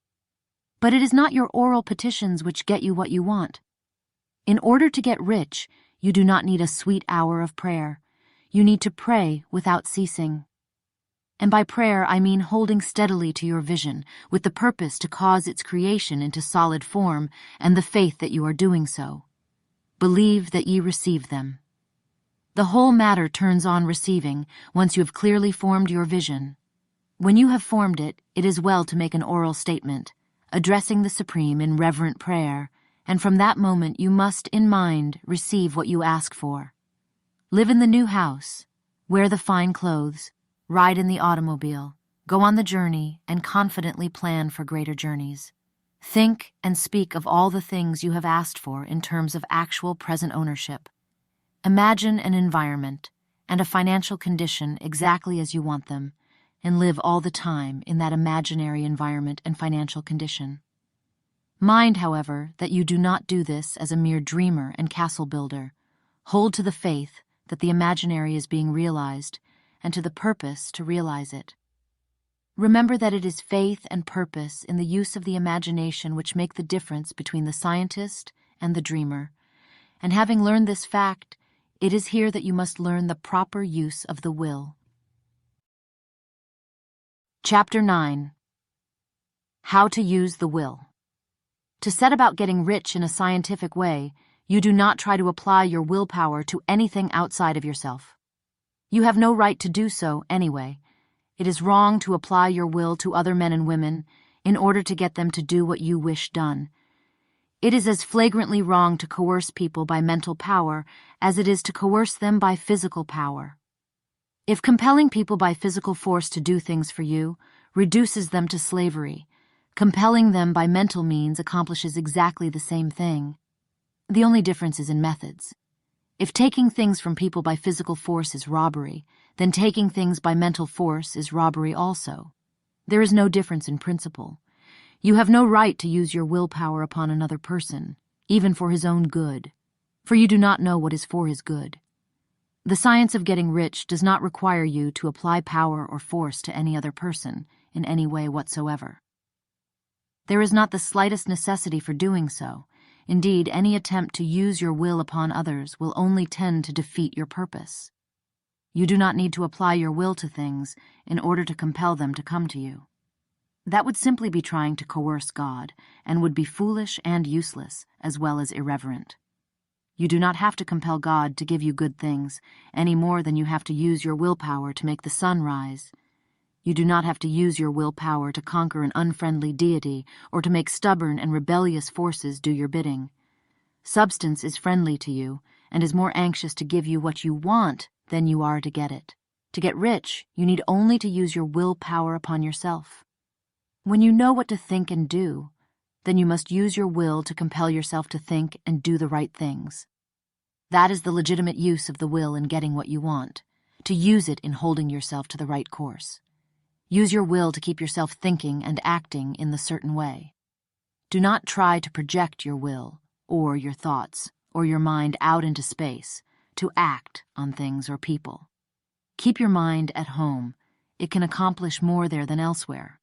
Speaker 1: But it is not your oral petitions which get you what you want. In order to get rich, you do not need a sweet hour of prayer. You need to pray without ceasing. And by prayer I mean holding steadily to your vision, with the purpose to cause its creation into solid form, and the faith that you are doing so. Believe that ye receive them. The whole matter turns on receiving, once you have clearly formed your vision. When you have formed it, it is well to make an oral statement, addressing the Supreme in reverent prayer, and from that moment you must, in mind, receive what you ask for. Live in the new house, wear the fine clothes, ride in the automobile, go on the journey, and confidently plan for greater journeys. Think and speak of all the things you have asked for in terms of actual present ownership. Imagine an environment and a financial condition exactly as you want them, and live all the time in that imaginary environment and financial condition. Mind, however, that you do not do this as a mere dreamer and castle builder. Hold to the faith that the imaginary is being realized, and to the purpose to realize it. Remember that it is faith and purpose in the use of the imagination which make the difference between the scientist and the dreamer, and having learned this fact, it is here that you must learn the proper use of the will. Chapter 9. How to use the will. To set about getting rich in a scientific way, you do not try to apply your willpower to anything outside of yourself. You have no right to do so anyway. It is wrong to apply your will to other men and women in order to get them to do what you wish done. It is as flagrantly wrong to coerce people by mental power as it is to coerce them by physical power. If compelling people by physical force to do things for you reduces them to slavery, compelling them by mental means accomplishes exactly the same thing. The only difference is in methods. If taking things from people by physical force is robbery, then taking things by mental force is robbery also. There is no difference in principle. You have no right to use your willpower upon another person, even for his own good, for you do not know what is for his good. The science of getting rich does not require you to apply power or force to any other person in any way whatsoever. There is not the slightest necessity for doing so. Indeed, any attempt to use your will upon others will only tend to defeat your purpose. You do not need to apply your will to things in order to compel them to come to you. That would simply be trying to coerce God, and would be foolish and useless, as well as irreverent. You do not have to compel God to give you good things, any more than you have to use your willpower to make the sun rise. You do not have to use your willpower to conquer an unfriendly deity, or to make stubborn and rebellious forces do your bidding. Substance is friendly to you, and is more anxious to give you what you want than you are to get it. To get rich, you need only to use your willpower upon yourself. When you know what to think and do, then you must use your will to compel yourself to think and do the right things. That is the legitimate use of the will in getting what you want, to use it in holding yourself to the right course. Use your will to keep yourself thinking and acting in the certain way. Do not try to project your will, or your thoughts, or your mind out into space, to act on things or people. Keep your mind at home. It can accomplish more there than elsewhere.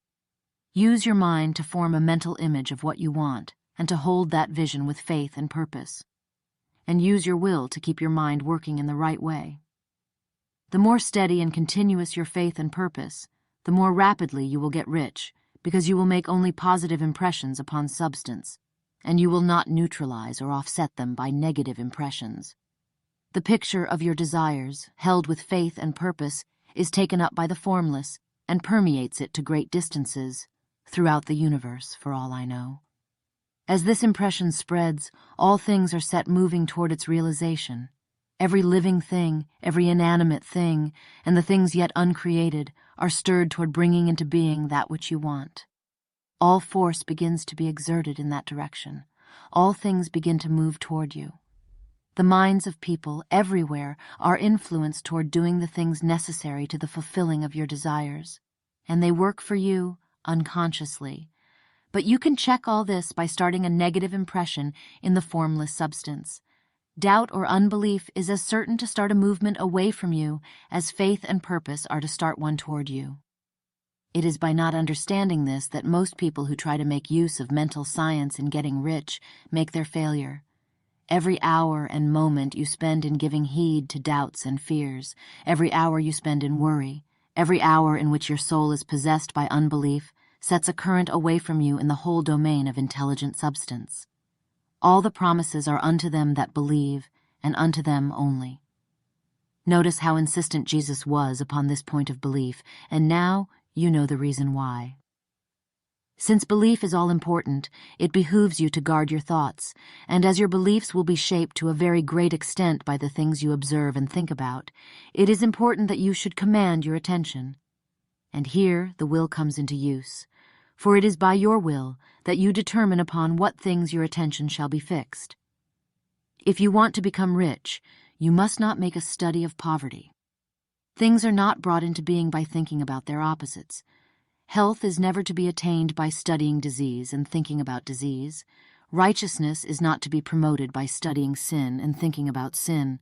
Speaker 1: Use your mind to form a mental image of what you want, and to hold that vision with faith and purpose. And use your will to keep your mind working in the right way. The more steady and continuous your faith and purpose, the more rapidly you will get rich, because you will make only positive impressions upon substance, and you will not neutralize or offset them by negative impressions. The picture of your desires, held with faith and purpose, is taken up by the formless and permeates it to great distances, throughout the universe, for all I know. As this impression spreads, all things are set moving toward its realization. Every living thing, every inanimate thing, and the things yet uncreated are stirred toward bringing into being that which you want. All force begins to be exerted in that direction. All things begin to move toward you. The minds of people everywhere are influenced toward doing the things necessary to the fulfilling of your desires, and they work for you unconsciously. But you can check all this by starting a negative impression in the formless substance. Doubt or unbelief is as certain to start a movement away from you as faith and purpose are to start one toward you. It is by not understanding this that most people who try to make use of mental science in getting rich make their failure. Every hour and moment you spend in giving heed to doubts and fears, every hour you spend in worry, every hour in which your soul is possessed by unbelief, sets a current away from you in the whole domain of intelligent substance. All the promises are unto them that believe, and unto them only. Notice how insistent Jesus was upon this point of belief, and now you know the reason why. Since belief is all-important, it behooves you to guard your thoughts, and as your beliefs will be shaped to a very great extent by the things you observe and think about, it is important that you should command your attention. And here the will comes into use, for it is by your will that you determine upon what things your attention shall be fixed. If you want to become rich, you must not make a study of poverty. Things are not brought into being by thinking about their opposites. Health is never to be attained by studying disease and thinking about disease. Righteousness is not to be promoted by studying sin and thinking about sin.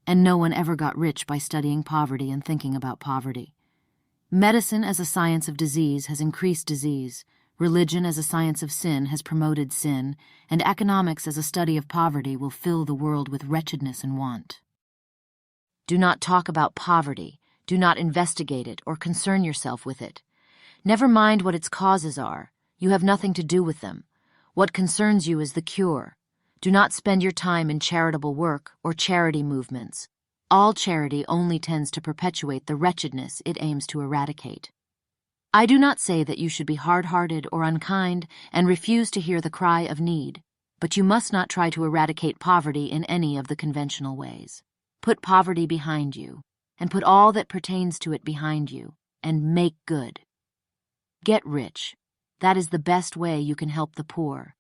Speaker 1: And no one ever got rich by studying poverty and thinking about poverty. Medicine as a science of disease has increased disease. Religion as a science of sin has promoted sin, and economics as a study of poverty will fill the world with wretchedness and want. Do not talk about poverty. Do not investigate it or concern yourself with it. Never mind what its causes are. You have nothing to do with them. What concerns you is the cure. Do not spend your time in charitable work or charity movements. All charity only tends to perpetuate the wretchedness it aims to eradicate. I do not say that you should be hard-hearted or unkind and refuse to hear the cry of need, but you must not try to eradicate poverty in any of the conventional ways. Put poverty behind you, and put all that pertains to it behind you, and make good. Get rich. That is the best way you can help the poor.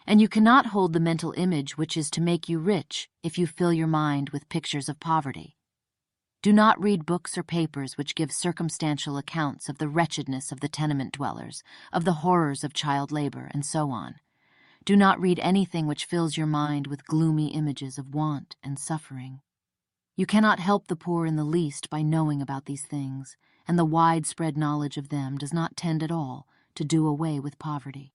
Speaker 1: And you cannot hold the mental image which is to make you rich if you fill your mind with pictures of poverty. Do not read books or papers which give circumstantial accounts of the wretchedness of the tenement dwellers, of the horrors of child labor, and so on. Do not read anything which fills your mind with gloomy images of want and suffering. You cannot help the poor in the least by knowing about these things, and the widespread knowledge of them does not tend at all to do away with poverty.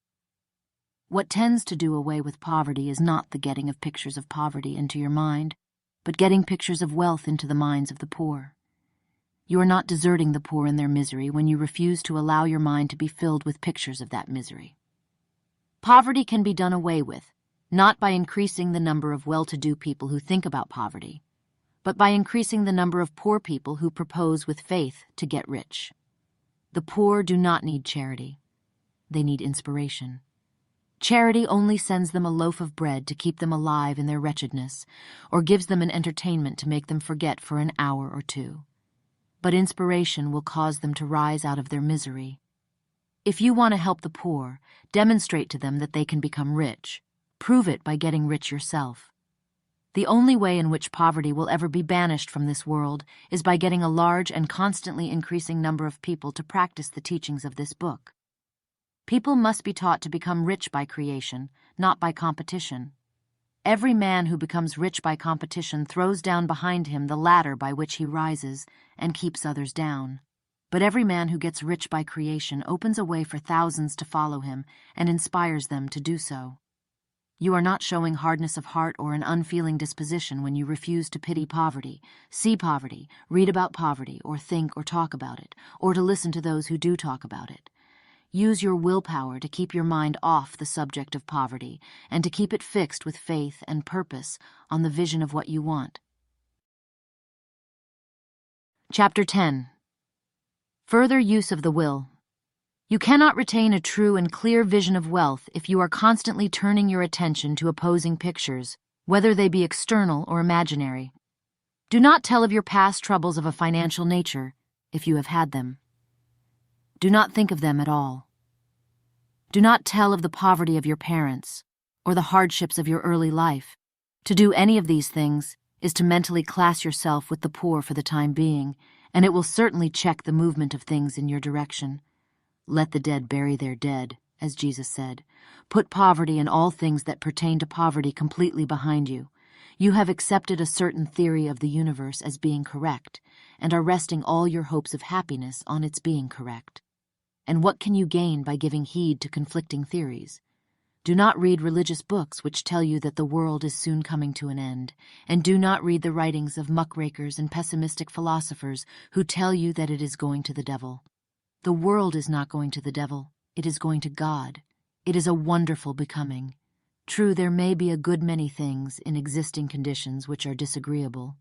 Speaker 1: What tends to do away with poverty is not the getting of pictures of poverty into your mind, but getting pictures of wealth into the minds of the poor. You are not deserting the poor in their misery when you refuse to allow your mind to be filled with pictures of that misery. Poverty can be done away with, not by increasing the number of well-to-do people who think about poverty, but by increasing the number of poor people who propose with faith to get rich. The poor do not need charity. They need inspiration. Charity only sends them a loaf of bread to keep them alive in their wretchedness, or gives them an entertainment to make them forget for an hour or two. But inspiration will cause them to rise out of their misery. If you want to help the poor, demonstrate to them that they can become rich. Prove it by getting rich yourself. The only way in which poverty will ever be banished from this world is by getting a large and constantly increasing number of people to practice the teachings of this book. People must be taught to become rich by creation, not by competition. Every man who becomes rich by competition throws down behind him the ladder by which he rises and keeps others down. But every man who gets rich by creation opens a way for thousands to follow him and inspires them to do so. You are not showing hardness of heart or an unfeeling disposition when you refuse to pity poverty, see poverty, read about poverty, or think or talk about it, or to listen to those who do talk about it. Use your willpower to keep your mind off the subject of poverty and to keep it fixed with faith and purpose on the vision of what you want. Chapter 10. Further use of the will. You cannot retain a true and clear vision of wealth if you are constantly turning your attention to opposing pictures, whether they be external or imaginary. Do not tell of your past troubles of a financial nature, if you have had them. Do not think of them at all. Do not tell of the poverty of your parents or the hardships of your early life. To do any of these things is to mentally class yourself with the poor for the time being, and it will certainly check the movement of things in your direction. Let the dead bury their dead, as Jesus said. Put poverty and all things that pertain to poverty completely behind you. You have accepted a certain theory of the universe as being correct, and are resting all your hopes of happiness on its being correct. And what can you gain by giving heed to conflicting theories? Do not read religious books which tell you that the world is soon coming to an end, and do not read the writings of muckrakers and pessimistic philosophers who tell you that it is going to the devil. The world is not going to the devil, it is going to God. It is a wonderful becoming. True, there may be a good many things in existing conditions which are disagreeable,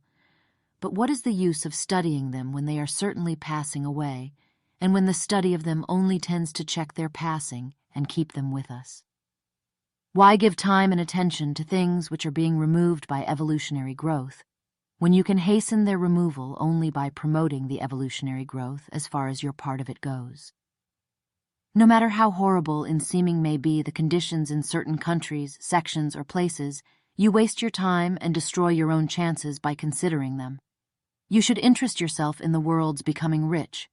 Speaker 1: but what is the use of studying them when they are certainly passing away, and when the study of them only tends to check their passing and keep them with us? Why give time and attention to things which are being removed by evolutionary growth, when you can hasten their removal only by promoting the evolutionary growth as far as your part of it goes? No matter how horrible in seeming may be the conditions in certain countries, sections, or places, you waste your time and destroy your own chances by considering them. You should interest yourself in the world's becoming rich.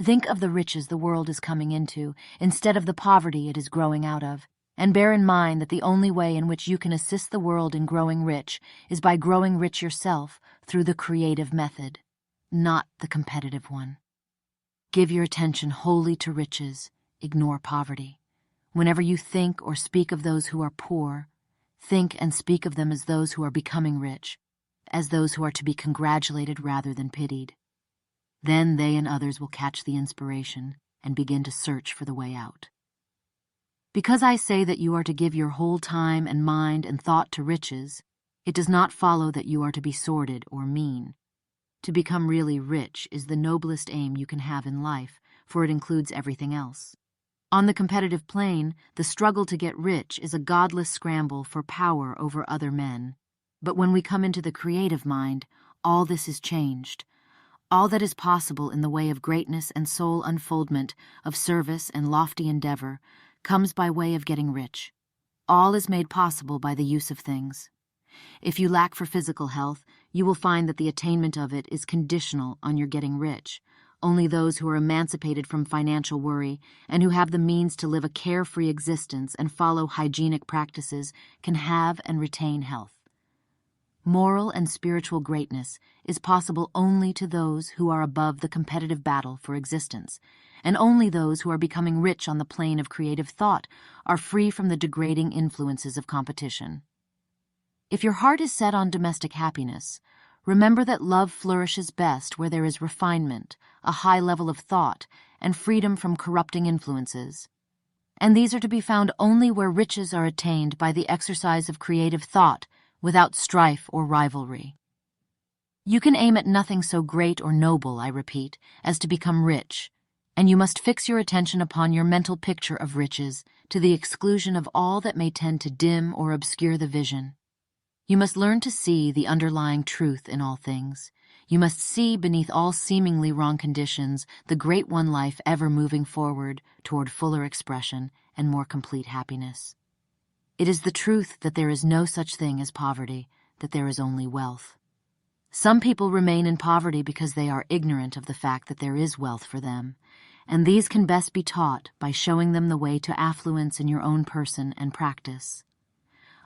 Speaker 1: Think of the riches the world is coming into instead of the poverty it is growing out of, and bear in mind that the only way in which you can assist the world in growing rich is by growing rich yourself through the creative method, not the competitive one. Give your attention wholly to riches, ignore poverty. Whenever you think or speak of those who are poor, think and speak of them as those who are becoming rich, as those who are to be congratulated rather than pitied. Then they and others will catch the inspiration and begin to search for the way out. Because I say that you are to give your whole time and mind and thought to riches, it does not follow that you are to be sordid or mean. To become really rich is the noblest aim you can have in life, for it includes everything else. On the competitive plane, the struggle to get rich is a godless scramble for power over other men. But when we come into the creative mind, all this is changed. All that is possible in the way of greatness and soul unfoldment, of service and lofty endeavor, comes by way of getting rich. All is made possible by the use of things. If you lack for physical health, you will find that the attainment of it is conditional on your getting rich. Only those who are emancipated from financial worry and who have the means to live a carefree existence and follow hygienic practices can have and retain health. Moral and spiritual greatness is possible only to those who are above the competitive battle for existence, and only those who are becoming rich on the plane of creative thought are free from the degrading influences of competition. If your heart is set on domestic happiness, remember that love flourishes best where there is refinement, a high level of thought, and freedom from corrupting influences. And these are to be found only where riches are attained by the exercise of creative thought, without strife or rivalry. You can aim at nothing so great or noble, I repeat, as to become rich, and you must fix your attention upon your mental picture of riches to the exclusion of all that may tend to dim or obscure the vision. You must learn to see the underlying truth in all things. You must see beneath all seemingly wrong conditions the great one life ever moving forward toward fuller expression and more complete happiness. It is the truth that there is no such thing as poverty, that there is only wealth. Some people remain in poverty because they are ignorant of the fact that there is wealth for them, and these can best be taught by showing them the way to affluence in your own person and practice.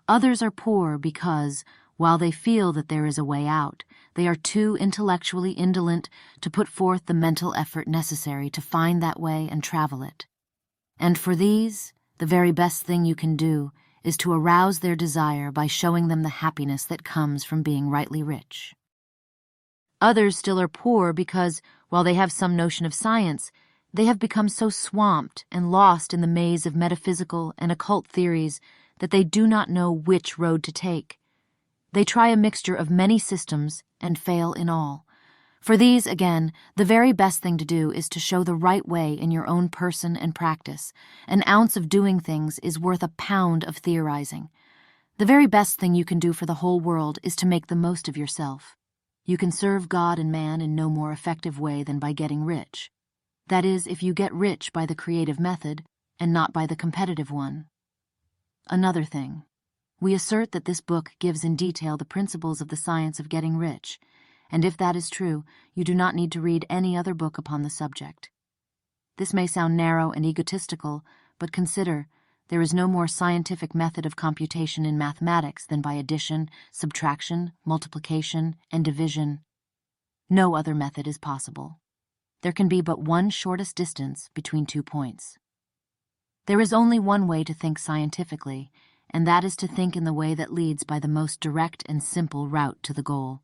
Speaker 1: Others are poor because, while they feel that there is a way out, they are too intellectually indolent to put forth the mental effort necessary to find that way and travel it. And for these, the very best thing you can do is to arouse their desire by showing them the happiness that comes from being rightly rich. Others still are poor because, while they have some notion of science, they have become so swamped and lost in the maze of metaphysical and occult theories that they do not know which road to take. They try a mixture of many systems and fail in all. For these, again, the very best thing to do is to show the right way in your own person and practice. An ounce of doing things is worth a pound of theorizing. The very best thing you can do for the whole world is to make the most of yourself. You can serve God and man in no more effective way than by getting rich. That is, if you get rich by the creative method and not by the competitive one. Another thing. We assert that this book gives in detail the principles of the science of getting rich, and if that is true, you do not need to read any other book upon the subject. This may sound narrow and egotistical, but consider, there is no more scientific method of computation in mathematics than by addition, subtraction, multiplication, and division. No other method is possible. There can be but one shortest distance between 2 points. There is only one way to think scientifically, and that is to think in the way that leads by the most direct and simple route to the goal.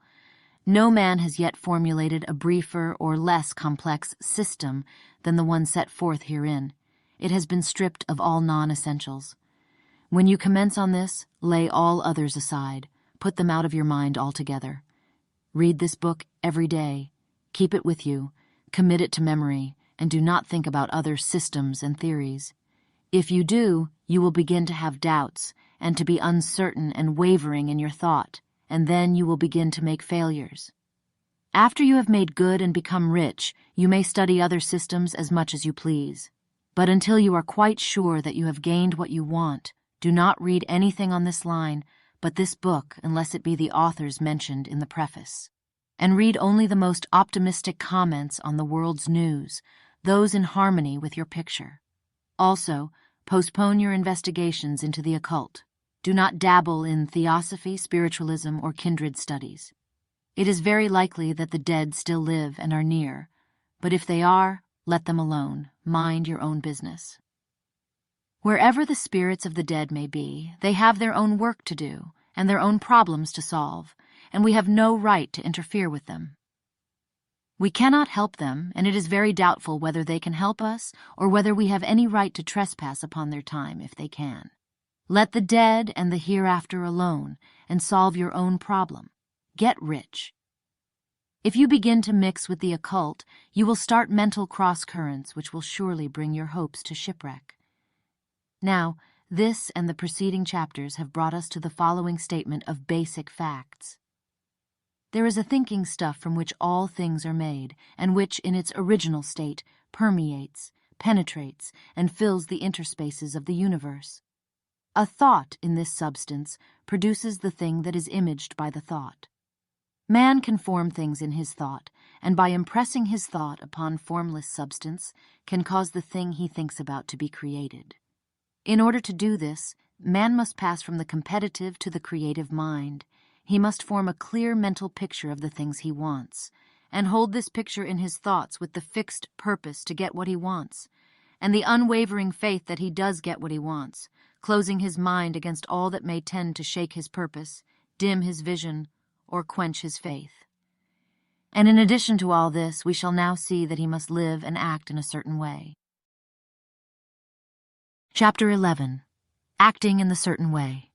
Speaker 1: No man has yet formulated a briefer or less complex system than the one set forth herein. It has been stripped of all non-essentials. When you commence on this, lay all others aside, put them out of your mind altogether. Read this book every day, keep it with you, commit it to memory, and do not think about other systems and theories. If you do, you will begin to have doubts, and to be uncertain and wavering in your thought, and then you will begin to make failures. After you have made good and become rich, you may study other systems as much as you please. But until you are quite sure that you have gained what you want, do not read anything on this line but this book unless it be the authors mentioned in the preface. And read only the most optimistic comments on the world's news, those in harmony with your picture. Also, postpone your investigations into the occult. Do not dabble in theosophy, spiritualism, or kindred studies. It is very likely that the dead still live and are near, but if they are, let them alone. Mind your own business. Wherever the spirits of the dead may be, they have their own work to do and their own problems to solve, and we have no right to interfere with them. We cannot help them, and it is very doubtful whether they can help us or whether we have any right to trespass upon their time if they can. Let the dead and the hereafter alone, and solve your own problem. Get rich. If you begin to mix with the occult, you will start mental cross-currents which will surely bring your hopes to shipwreck. Now, this and the preceding chapters have brought us to the following statement of basic facts. There is a thinking stuff from which all things are made, and which, in its original state, permeates, penetrates, and fills the interspaces of the universe. A thought in this substance produces the thing that is imaged by the thought. Man can form things in his thought, and by impressing his thought upon formless substance, can cause the thing he thinks about to be created. In order to do this, man must pass from the competitive to the creative mind. He must form a clear mental picture of the things he wants, and hold this picture in his thoughts with the fixed purpose to get what he wants, and the unwavering faith that he does get what he wants, closing his mind against all that may tend to shake his purpose, dim his vision, or quench his faith. And in addition to all this, we shall now see that he must live and act in a certain way. Chapter 11. Acting in the certain way.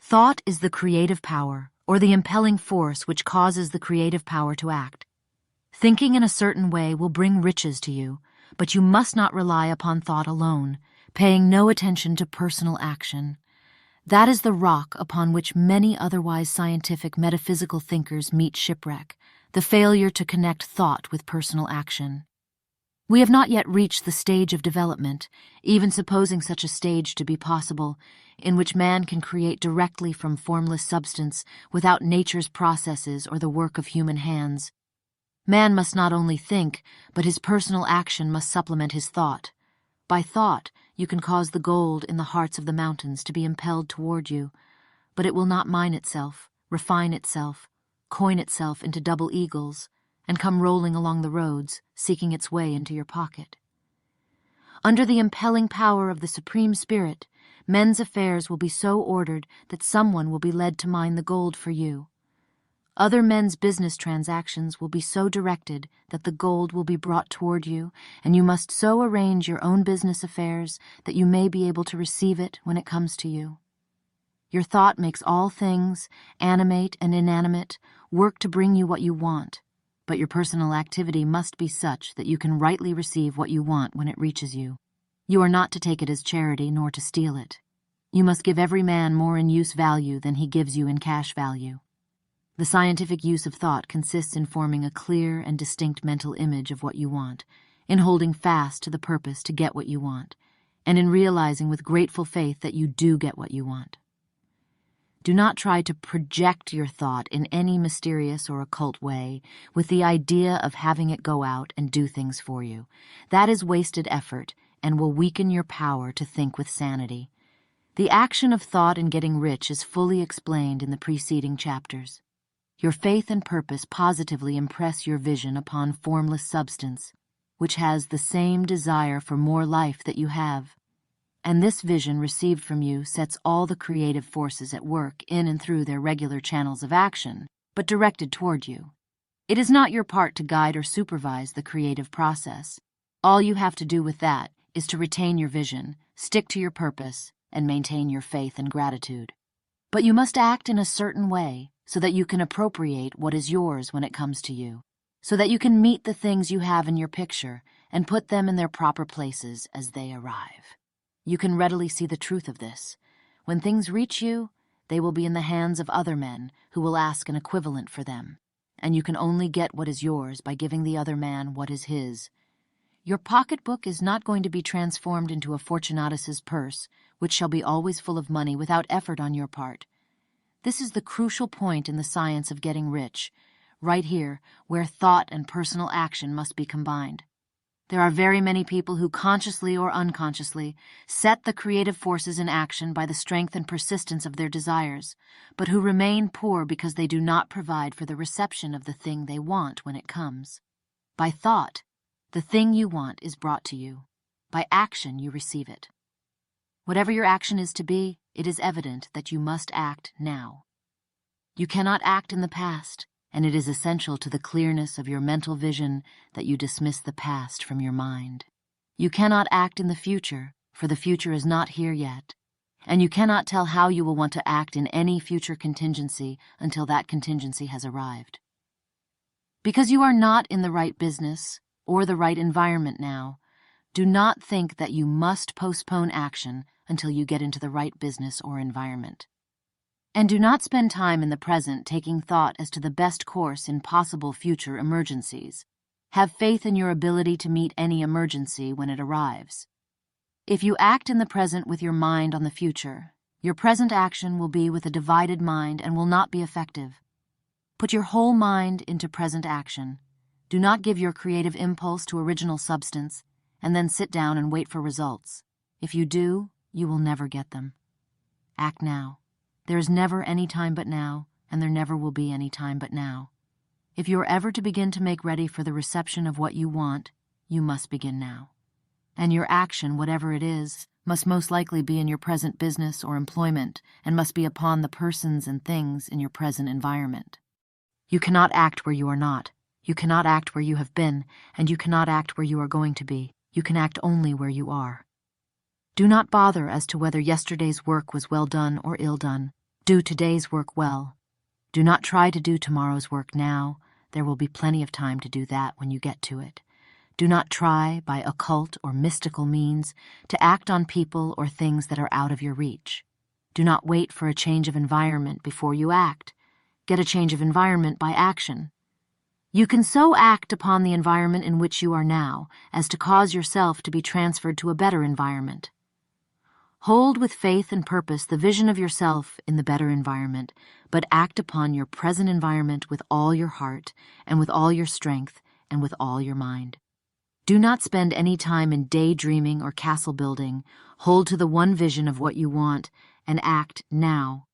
Speaker 1: Thought is the creative power, or the impelling force which causes the creative power to act. Thinking in a certain way will bring riches to you, but you must not rely upon thought alone, paying no attention to personal action. That is the rock upon which many otherwise scientific metaphysical thinkers meet shipwreck, the failure to connect thought with personal action. We have not yet reached the stage of development, even supposing such a stage to be possible, in which man can create directly from formless substance without nature's processes or the work of human hands. Man must not only think, but his personal action must supplement his thought. By thought, you can cause the gold in the hearts of the mountains to be impelled toward you, but it will not mine itself, refine itself, coin itself into double eagles, and come rolling along the roads, seeking its way into your pocket. Under the impelling power of the Supreme Spirit, men's affairs will be so ordered that someone will be led to mine the gold for you. Other men's business transactions will be so directed that the gold will be brought toward you, and you must so arrange your own business affairs that you may be able to receive it when it comes to you. Your thought makes all things, animate and inanimate, work to bring you what you want, but your personal activity must be such that you can rightly receive what you want when it reaches you. You are not to take it as charity nor to steal it. You must give every man more in use value than he gives you in cash value. The scientific use of thought consists in forming a clear and distinct mental image of what you want, in holding fast to the purpose to get what you want, and in realizing with grateful faith that you do get what you want. Do not try to project your thought in any mysterious or occult way with the idea of having it go out and do things for you. That is wasted effort and will weaken your power to think with sanity. The action of thought in getting rich is fully explained in the preceding chapters. Your faith and purpose positively impress your vision upon formless substance, which has the same desire for more life that you have. And this vision received from you sets all the creative forces at work in and through their regular channels of action, but directed toward you. It is not your part to guide or supervise the creative process. All you have to do with that is to retain your vision, stick to your purpose, and maintain your faith and gratitude. But you must act in a certain way, so that you can appropriate what is yours when it comes to you, so that you can meet the things you have in your picture and put them in their proper places as they arrive. You can readily see the truth of this. When things reach you, they will be in the hands of other men who will ask an equivalent for them, and you can only get what is yours by giving the other man what is his. Your pocketbook is not going to be transformed into a Fortunatus's purse, which shall be always full of money without effort on your part. This is the crucial point in the science of getting rich, right here, where thought and personal action must be combined. There are very many people who consciously or unconsciously set the creative forces in action by the strength and persistence of their desires, but who remain poor because they do not provide for the reception of the thing they want when it comes. By thought, the thing you want is brought to you. By action, you receive it. Whatever your action is to be, it is evident that you must act now. You cannot act in the past, and it is essential to the clearness of your mental vision that you dismiss the past from your mind. You cannot act in the future, for the future is not here yet, and you cannot tell how you will want to act in any future contingency until that contingency has arrived. Because you are not in the right business or the right environment now, do not think that you must postpone action until you get into the right business or environment. And do not spend time in the present taking thought as to the best course in possible future emergencies. Have faith in your ability to meet any emergency when it arrives. If you act in the present with your mind on the future, your present action will be with a divided mind and will not be effective. Put your whole mind into present action. Do not give your creative impulse to original substance, and then sit down and wait for results. If you do, you will never get them. Act now. There is never any time but now, and there never will be any time but now. If you are ever to begin to make ready for the reception of what you want, you must begin now. And your action, whatever it is, must most likely be in your present business or employment, and must be upon the persons and things in your present environment. You cannot act where you are not. You cannot act where you have been, and you cannot act where you are going to be. You can act only where you are. Do not bother as to whether yesterday's work was well done or ill done. Do today's work well. Do not try to do tomorrow's work now. There will be plenty of time to do that when you get to it. Do not try, by occult or mystical means, to act on people or things that are out of your reach. Do not wait for a change of environment before you act. Get a change of environment by action. You can so act upon the environment in which you are now as to cause yourself to be transferred to a better environment. Hold with faith and purpose the vision of yourself in the better environment, but act upon your present environment with all your heart, and with all your strength, and with all your mind. Do not spend any time in daydreaming or castle building. Hold to the one vision of what you want, and act now.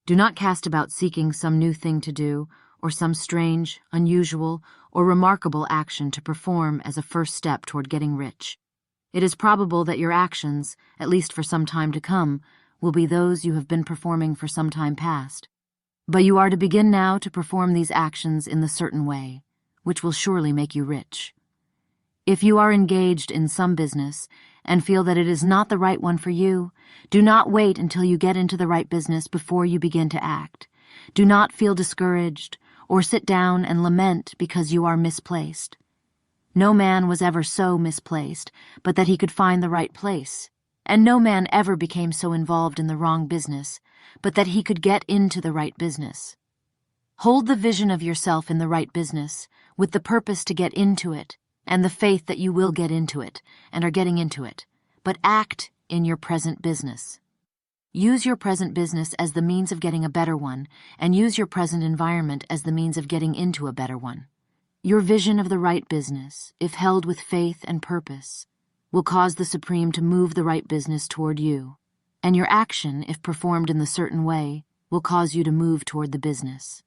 Speaker 1: Do not cast about seeking some new thing to do, or some strange, unusual, or remarkable action to perform as a first step toward getting rich. It is probable that your actions, at least for some time to come, will be those you have been performing for some time past. But you are to begin now to perform these actions in the certain way, which will surely make you rich. If you are engaged in some business and feel that it is not the right one for you, do not wait until you get into the right business before you begin to act. Do not feel discouraged or sit down and lament because you are misplaced. No man was ever so misplaced but that he could find the right place, and no man ever became so involved in the wrong business but that he could get into the right business. Hold the vision of yourself in the right business, with the purpose to get into it, and the faith that you will get into it, and are getting into it, but act in your present business. Use your present business as the means of getting a better one, and use your present environment as the means of getting into a better one. Your vision of the right business, if held with faith and purpose, will cause the Supreme to move the right business toward you, and your action, if performed in the certain way, will cause you to move toward the business.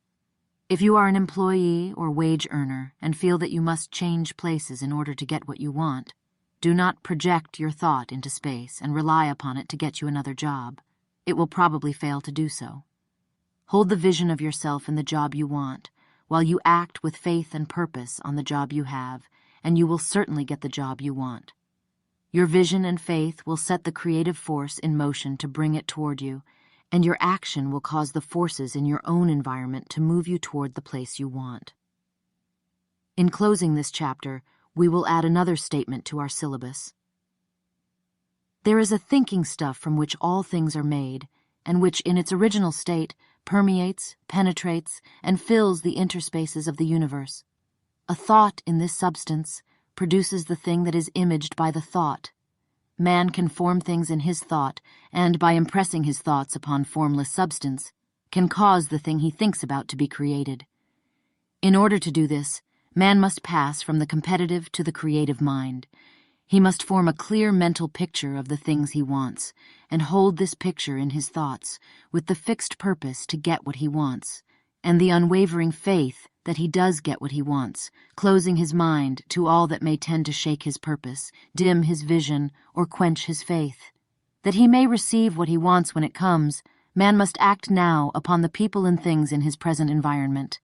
Speaker 1: If you are an employee or wage earner and feel that you must change places in order to get what you want, do not project your thought into space and rely upon it to get you another job. It will probably fail to do so. Hold the vision of yourself in the job you want, while you act with faith and purpose on the job you have, and you will certainly get the job you want. Your vision and faith will set the creative force in motion to bring it toward you, and your action will cause the forces in your own environment to move you toward the place you want. In closing this chapter, we will add another statement to our syllabus. There is a thinking stuff from which all things are made, and which in its original state permeates, penetrates, and fills the interspaces of the universe. A thought in this substance produces the thing that is imaged by the thought. Man can form things in his thought, and by impressing his thoughts upon formless substance, can cause the thing he thinks about to be created. In order to do this, man must pass from the competitive to the creative mind. He must form a clear mental picture of the things he wants, and hold this picture in his thoughts, with the fixed purpose to get what he wants, and the unwavering faith that he does get what he wants, closing his mind to all that may tend to shake his purpose, dim his vision, or quench his faith. That he may receive what he wants when it comes, man must act now upon the people and things in his present environment.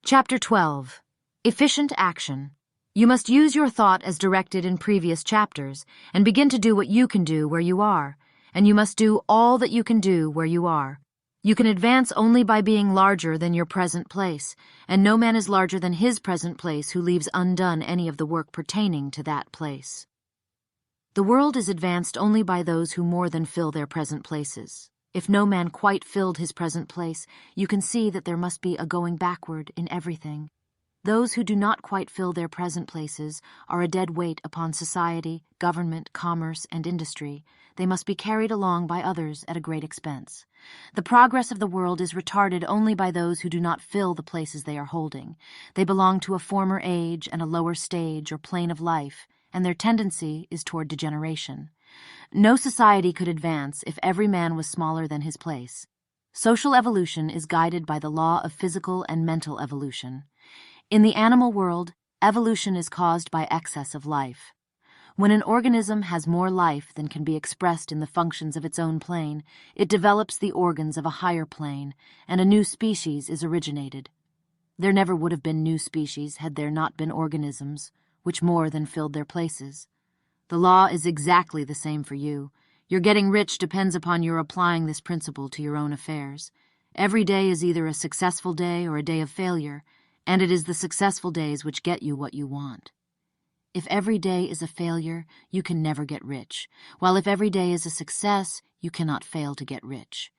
Speaker 1: Chapter 12. Efficient Action. You must use your thought as directed in previous chapters, and begin to do what you can do where you are, and you must do all that you can do where you are. You can advance only by being larger than your present place, and no man is larger than his present place who leaves undone any of the work pertaining to that place. The world is advanced only by those who more than fill their present places. If no man quite filled his present place, you can see that there must be a going backward in everything. Those who do not quite fill their present places are a dead weight upon society, government, commerce, and industry. They must be carried along by others at a great expense. The progress of the world is retarded only by those who do not fill the places they are holding. They belong to a former age and a lower stage or plane of life, and their tendency is toward degeneration. No society could advance if every man was smaller than his place. Social evolution is guided by the law of physical and mental evolution. In the animal world, evolution is caused by excess of life. When an organism has more life than can be expressed in the functions of its own plane, it develops the organs of a higher plane, and a new species is originated. There never would have been new species had there not been organisms, which more than filled their places. The law is exactly the same for you. Your getting rich depends upon your applying this principle to your own affairs. Every day is either a successful day or a day of failure, and it is the successful days which get you what you want. If every day is a failure, you can never get rich, while if every day is a success, you cannot fail to get rich.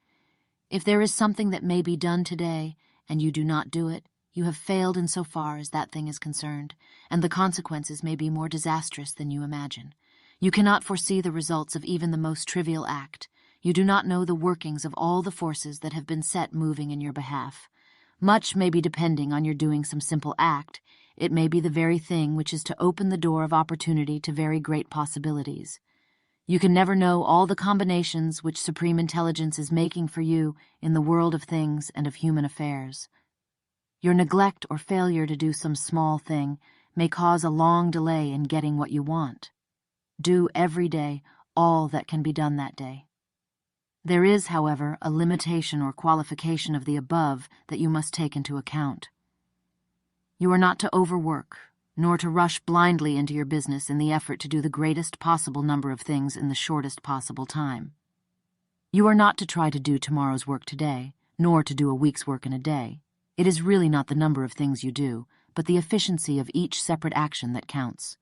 Speaker 1: If there is something that may be done today, and you do not do it, you have failed in so far as that thing is concerned, and the consequences may be more disastrous than you imagine. You cannot foresee the results of even the most trivial act. You do not know the workings of all the forces that have been set moving in your behalf. Much may be depending on your doing some simple act. It may be the very thing which is to open the door of opportunity to very great possibilities. You can never know all the combinations which Supreme Intelligence is making for you in the world of things and of human affairs. Your neglect or failure to do some small thing may cause a long delay in getting what you want. Do every day all that can be done that day. There is, however, a limitation or qualification of the above that you must take into account. You are not to overwork, nor to rush blindly into your business in the effort to do the greatest possible number of things in the shortest possible time. You are not to try to do tomorrow's work today, nor to do a week's work in a day. It is really not the number of things you do, but the efficiency of each separate action that counts.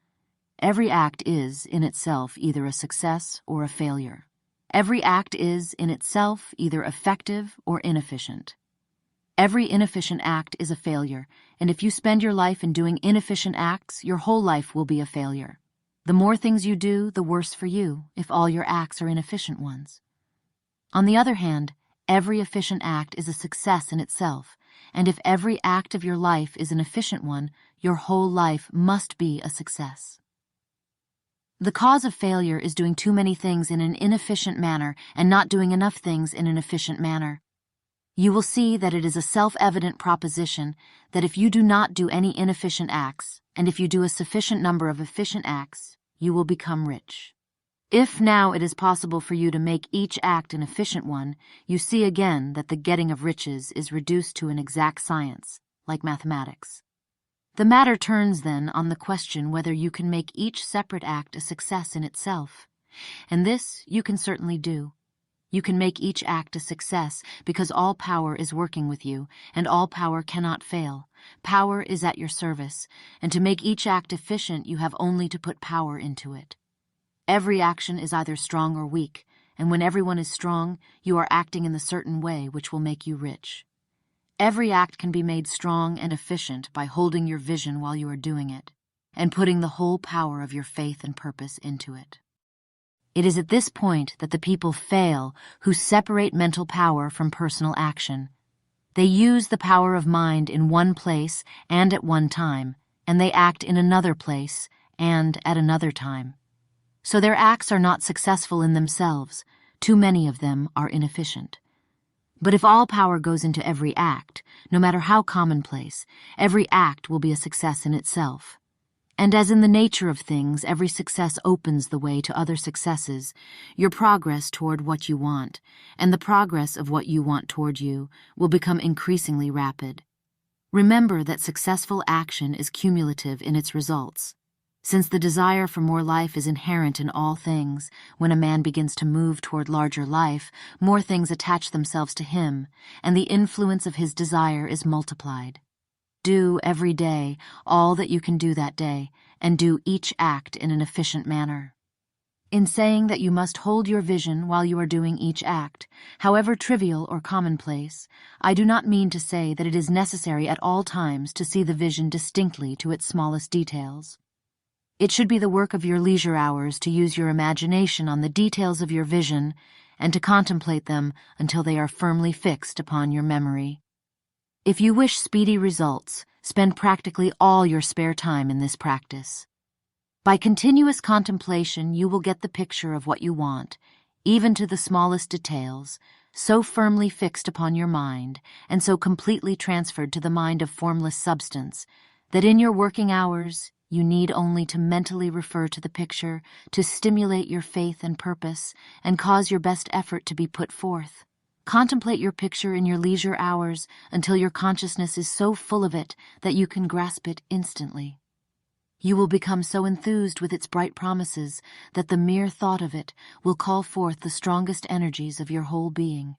Speaker 1: Every act is, in itself, either a success or a failure. Every act is, in itself, either effective or inefficient. Every inefficient act is a failure, and if you spend your life in doing inefficient acts, your whole life will be a failure. The more things you do, the worse for you, if all your acts are inefficient ones. On the other hand, every efficient act is a success in itself, and if every act of your life is an efficient one, your whole life must be a success. The cause of failure is doing too many things in an inefficient manner and not doing enough things in an efficient manner. You will see that it is a self-evident proposition that if you do not do any inefficient acts, and if you do a sufficient number of efficient acts, you will become rich. If now it is possible for you to make each act an efficient one, you see again that the getting of riches is reduced to an exact science, like mathematics. The matter turns then on the question whether you can make each separate act a success in itself. And this you can certainly do. You can make each act a success because all power is working with you, and all power cannot fail. Power is at your service, and to make each act efficient you have only to put power into it. Every action is either strong or weak, and when everyone is strong, you are acting in the certain way which will make you rich. Every act can be made strong and efficient by holding your vision while you are doing it, and putting the whole power of your faith and purpose into it. It is at this point that the people fail who separate mental power from personal action. They use the power of mind in one place and at one time, and they act in another place and at another time. So their acts are not successful in themselves. Too many of them are inefficient. But if all power goes into every act, no matter how commonplace, every act will be a success in itself. And as in the nature of things, every success opens the way to other successes, your progress toward what you want, and the progress of what you want toward you, will become increasingly rapid. Remember that successful action is cumulative in its results. Since the desire for more life is inherent in all things, when a man begins to move toward larger life, more things attach themselves to him, and the influence of his desire is multiplied. Do every day all that you can do that day, and do each act in an efficient manner. In saying that you must hold your vision while you are doing each act, however trivial or commonplace, I do not mean to say that it is necessary at all times to see the vision distinctly to its smallest details. It should be the work of your leisure hours to use your imagination on the details of your vision and to contemplate them until they are firmly fixed upon your memory. If you wish speedy results, spend practically all your spare time in this practice. By continuous contemplation, you will get the picture of what you want, even to the smallest details, so firmly fixed upon your mind and so completely transferred to the mind of formless substance that in your working hours you need only to mentally refer to the picture to stimulate your faith and purpose and cause your best effort to be put forth. Contemplate your picture in your leisure hours until your consciousness is so full of it that you can grasp it instantly. You will become so enthused with its bright promises that the mere thought of it will call forth the strongest energies of your whole being.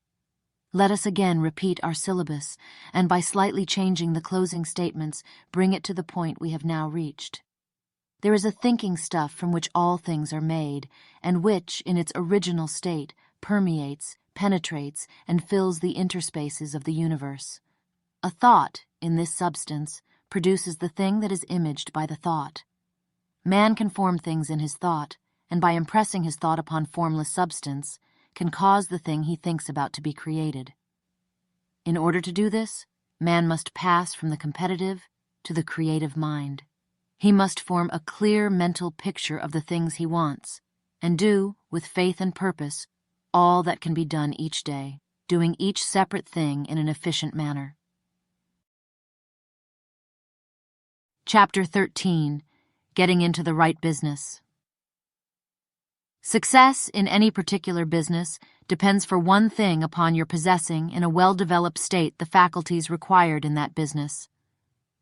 Speaker 1: Let us again repeat our syllabus, and by slightly changing the closing statements, bring it to the point we have now reached. There is a thinking stuff from which all things are made, and which, in its original state, permeates, penetrates, and fills the interspaces of the universe. A thought, in this substance, produces the thing that is imaged by the thought. Man can form things in his thought, and by impressing his thought upon formless substance, can cause the thing he thinks about to be created. In order to do this, man must pass from the competitive to the creative mind. He must form a clear mental picture of the things he wants, and do, with faith and purpose, all that can be done each day, doing each separate thing in an efficient manner. Chapter 13. Getting into the right business. Success in any particular business depends for one thing upon your possessing in a well-developed state the faculties required in that business.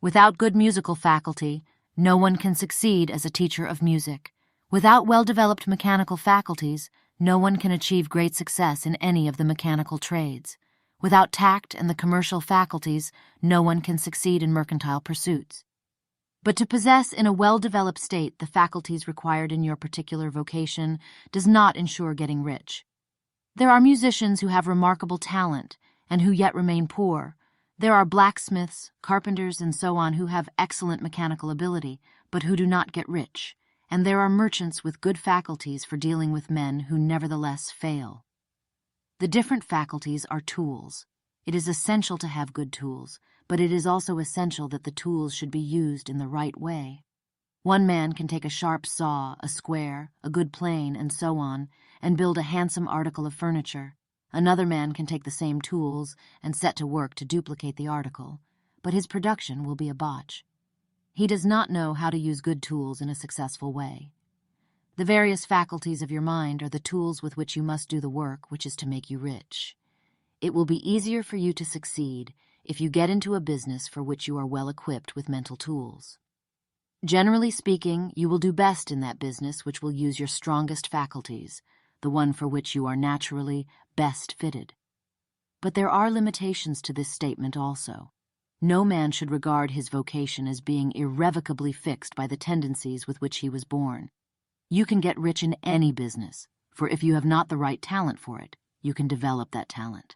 Speaker 1: Without good musical faculty, no one can succeed as a teacher of music. Without well-developed mechanical faculties, no one can achieve great success in any of the mechanical trades. Without tact and the commercial faculties, no one can succeed in mercantile pursuits. But to possess in a well-developed state the faculties required in your particular vocation does not ensure getting rich. There are musicians who have remarkable talent and who yet remain poor. There are blacksmiths, carpenters, and so on who have excellent mechanical ability, but who do not get rich. And there are merchants with good faculties for dealing with men who nevertheless fail. The different faculties are tools. It is essential to have good tools, but it is also essential that the tools should be used in the right way. One man can take a sharp saw, a square, a good plane, and so on, and build a handsome article of furniture. Another man can take the same tools and set to work to duplicate the article, but his production will be a botch. He does not know how to use good tools in a successful way. The various faculties of your mind are the tools with which you must do the work which is to make you rich. It will be easier for you to succeed if you get into a business for which you are well equipped with mental tools. Generally speaking, you will do best in that business which will use your strongest faculties, the one for which you are naturally best fitted. But there are limitations to this statement also. No man should regard his vocation as being irrevocably fixed by the tendencies with which he was born. You can get rich in any business, for if you have not the right talent for it, you can develop that talent.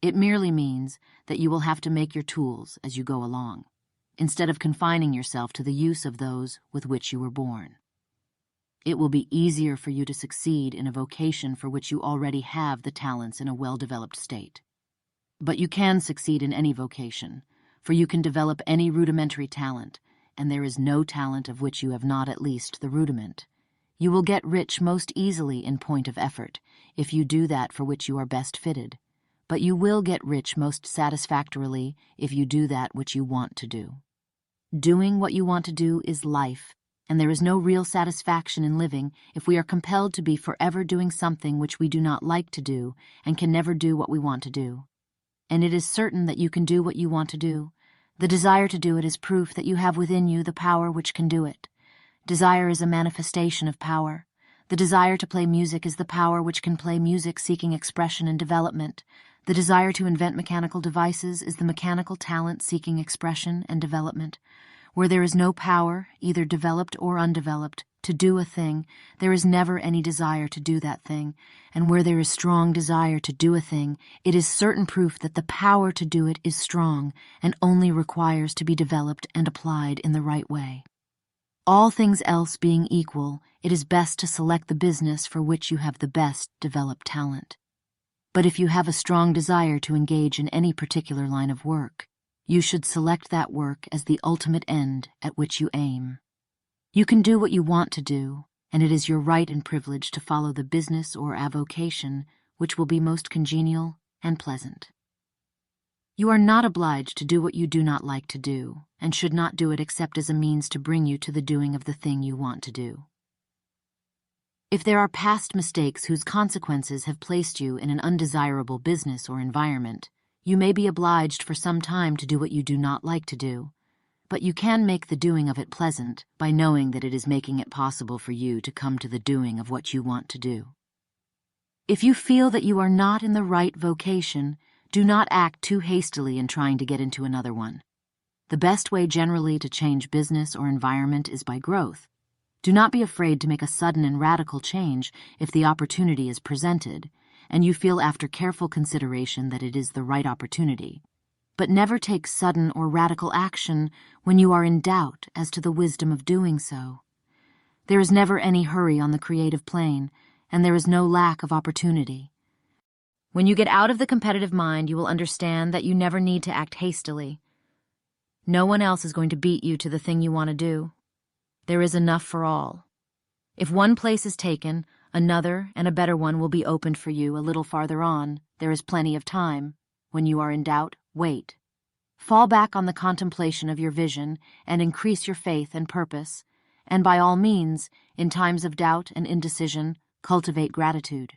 Speaker 1: It merely means that you will have to make your tools as you go along, instead of confining yourself to the use of those with which you were born. It will be easier for you to succeed in a vocation for which you already have the talents in a well-developed state. But you can succeed in any vocation, for you can develop any rudimentary talent, and there is no talent of which you have not at least the rudiment. You will get rich most easily in point of effort, if you do that for which you are best fitted. But you will get rich most satisfactorily if you do that which you want to do. Doing what you want to do is life, and there is no real satisfaction in living if we are compelled to be forever doing something which we do not like to do and can never do what we want to do. And it is certain that you can do what you want to do. The desire to do it is proof that you have within you the power which can do it. Desire is a manifestation of power. The desire to play music is the power which can play music seeking expression and development. The desire to invent mechanical devices is the mechanical talent seeking expression and development. Where there is no power, either developed or undeveloped, to do a thing, there is never any desire to do that thing, and where there is strong desire to do a thing, it is certain proof that the power to do it is strong and only requires to be developed and applied in the right way. All things else being equal, it is best to select the business for which you have the best developed talent. But if you have a strong desire to engage in any particular line of work, you should select that work as the ultimate end at which you aim. You can do what you want to do, and it is your right and privilege to follow the business or avocation which will be most congenial and pleasant. You are not obliged to do what you do not like to do, and should not do it except as a means to bring you to the doing of the thing you want to do. If there are past mistakes whose consequences have placed you in an undesirable business or environment, you may be obliged for some time to do what you do not like to do, but you can make the doing of it pleasant by knowing that it is making it possible for you to come to the doing of what you want to do. If you feel that you are not in the right vocation, do not act too hastily in trying to get into another one. The best way generally to change business or environment is by growth. Do not be afraid to make a sudden and radical change if the opportunity is presented, and you feel after careful consideration that it is the right opportunity. But never take sudden or radical action when you are in doubt as to the wisdom of doing so. There is never any hurry on the creative plane, and there is no lack of opportunity. When you get out of the competitive mind, you will understand that you never need to act hastily. No one else is going to beat you to the thing you want to do. There is enough for all. If one place is taken, another and a better one will be opened for you a little farther on. There is plenty of time. When you are in doubt, wait. Fall back on the contemplation of your vision and increase your faith and purpose, and by all means, in times of doubt and indecision, cultivate gratitude.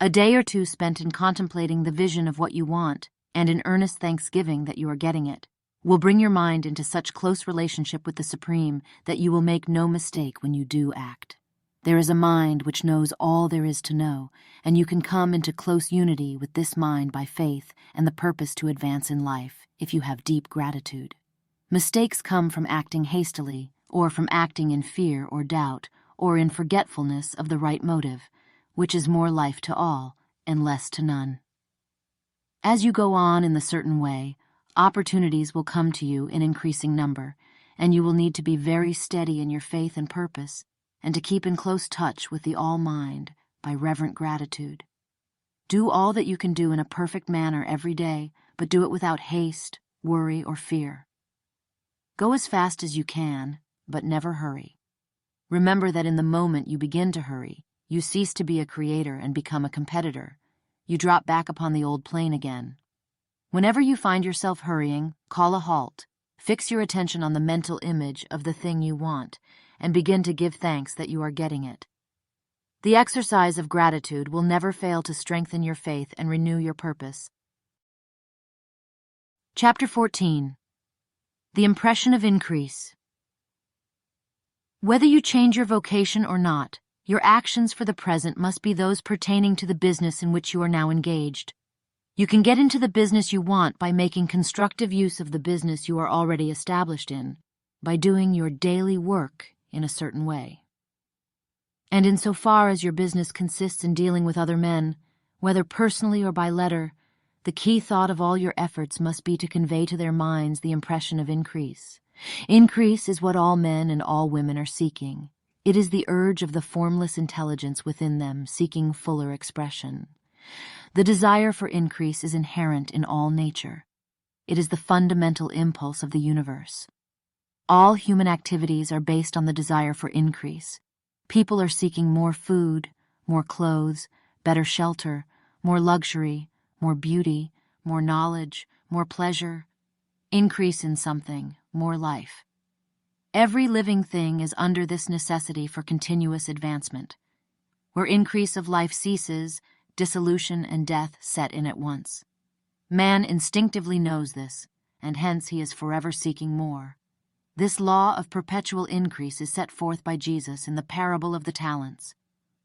Speaker 1: A day or two spent in contemplating the vision of what you want and in earnest thanksgiving that you are getting it will bring your mind into such close relationship with the Supreme that you will make no mistake when you do act. There is a mind which knows all there is to know, and you can come into close unity with this mind by faith and the purpose to advance in life if you have deep gratitude. Mistakes come from acting hastily, or from acting in fear or doubt, or in forgetfulness of the right motive, which is more life to all and less to none. As you go on in the certain way, opportunities will come to you in increasing number, and you will need to be very steady in your faith and purpose, and to keep in close touch with the All-Mind by reverent gratitude. Do all that you can do in a perfect manner every day, but do it without haste, worry, or fear. Go as fast as you can, but never hurry. Remember that in the moment you begin to hurry, you cease to be a creator and become a competitor. You drop back upon the old plane again. Whenever you find yourself hurrying, call a halt. Fix your attention on the mental image of the thing you want, and begin to give thanks that you are getting it. The exercise of gratitude will never fail to strengthen your faith and renew your purpose. Chapter 14. The Impression of Increase. Whether you change your vocation or not, your actions for the present must be those pertaining to the business in which you are now engaged. You can get into the business you want by making constructive use of the business you are already established in, by doing your daily work in a certain way. And insofar as your business consists in dealing with other men, whether personally or by letter, the key thought of all your efforts must be to convey to their minds the impression of increase. Increase is what all men and all women are seeking. It is the urge of the formless intelligence within them seeking fuller expression. The desire for increase is inherent in all nature. It is the fundamental impulse of the universe. All human activities are based on the desire for increase. People are seeking more food, more clothes, better shelter, more luxury, more beauty, more knowledge, more pleasure, increase in something, more life. Every living thing is under this necessity for continuous advancement. Where increase of life ceases, dissolution and death set in at once. Man instinctively knows this, and hence he is forever seeking more. This law of perpetual increase is set forth by Jesus in the parable of the talents.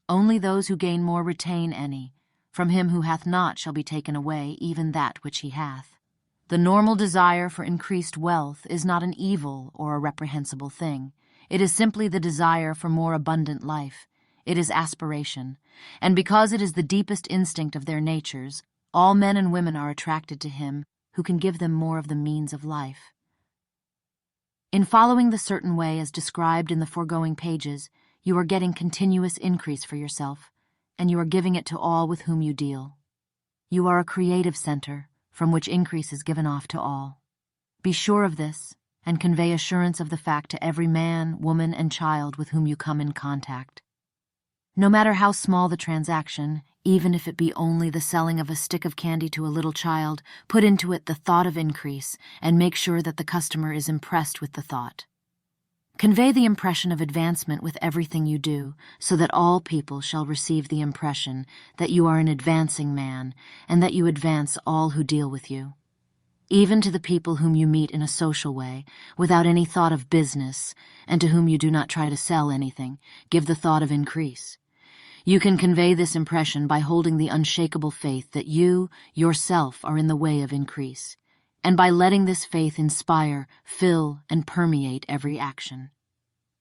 Speaker 1: Only those who gain more retain any. From him who hath not shall be taken away even that which he hath. The normal desire for increased wealth is not an evil or a reprehensible thing. It is simply the desire for more abundant life. It is aspiration, and because it is the deepest instinct of their natures, all men and women are attracted to him who can give them more of the means of life. In following the certain way as described in the foregoing pages, you are getting continuous increase for yourself, and you are giving it to all with whom you deal. You are a creative center, from which increase is given off to all. Be sure of this, and convey assurance of the fact to every man, woman, and child with whom you come in contact. No matter how small the transaction, even if it be only the selling of a stick of candy to a little child, put into it the thought of increase, and make sure that the customer is impressed with the thought. Convey the impression of advancement with everything you do, so that all people shall receive the impression that you are an advancing man, and that you advance all who deal with you. Even to the people whom you meet in a social way, without any thought of business, and to whom you do not try to sell anything, give the thought of increase. You can convey this impression by holding the unshakable faith that you, yourself, are in the way of increase, and by letting this faith inspire, fill, and permeate every action.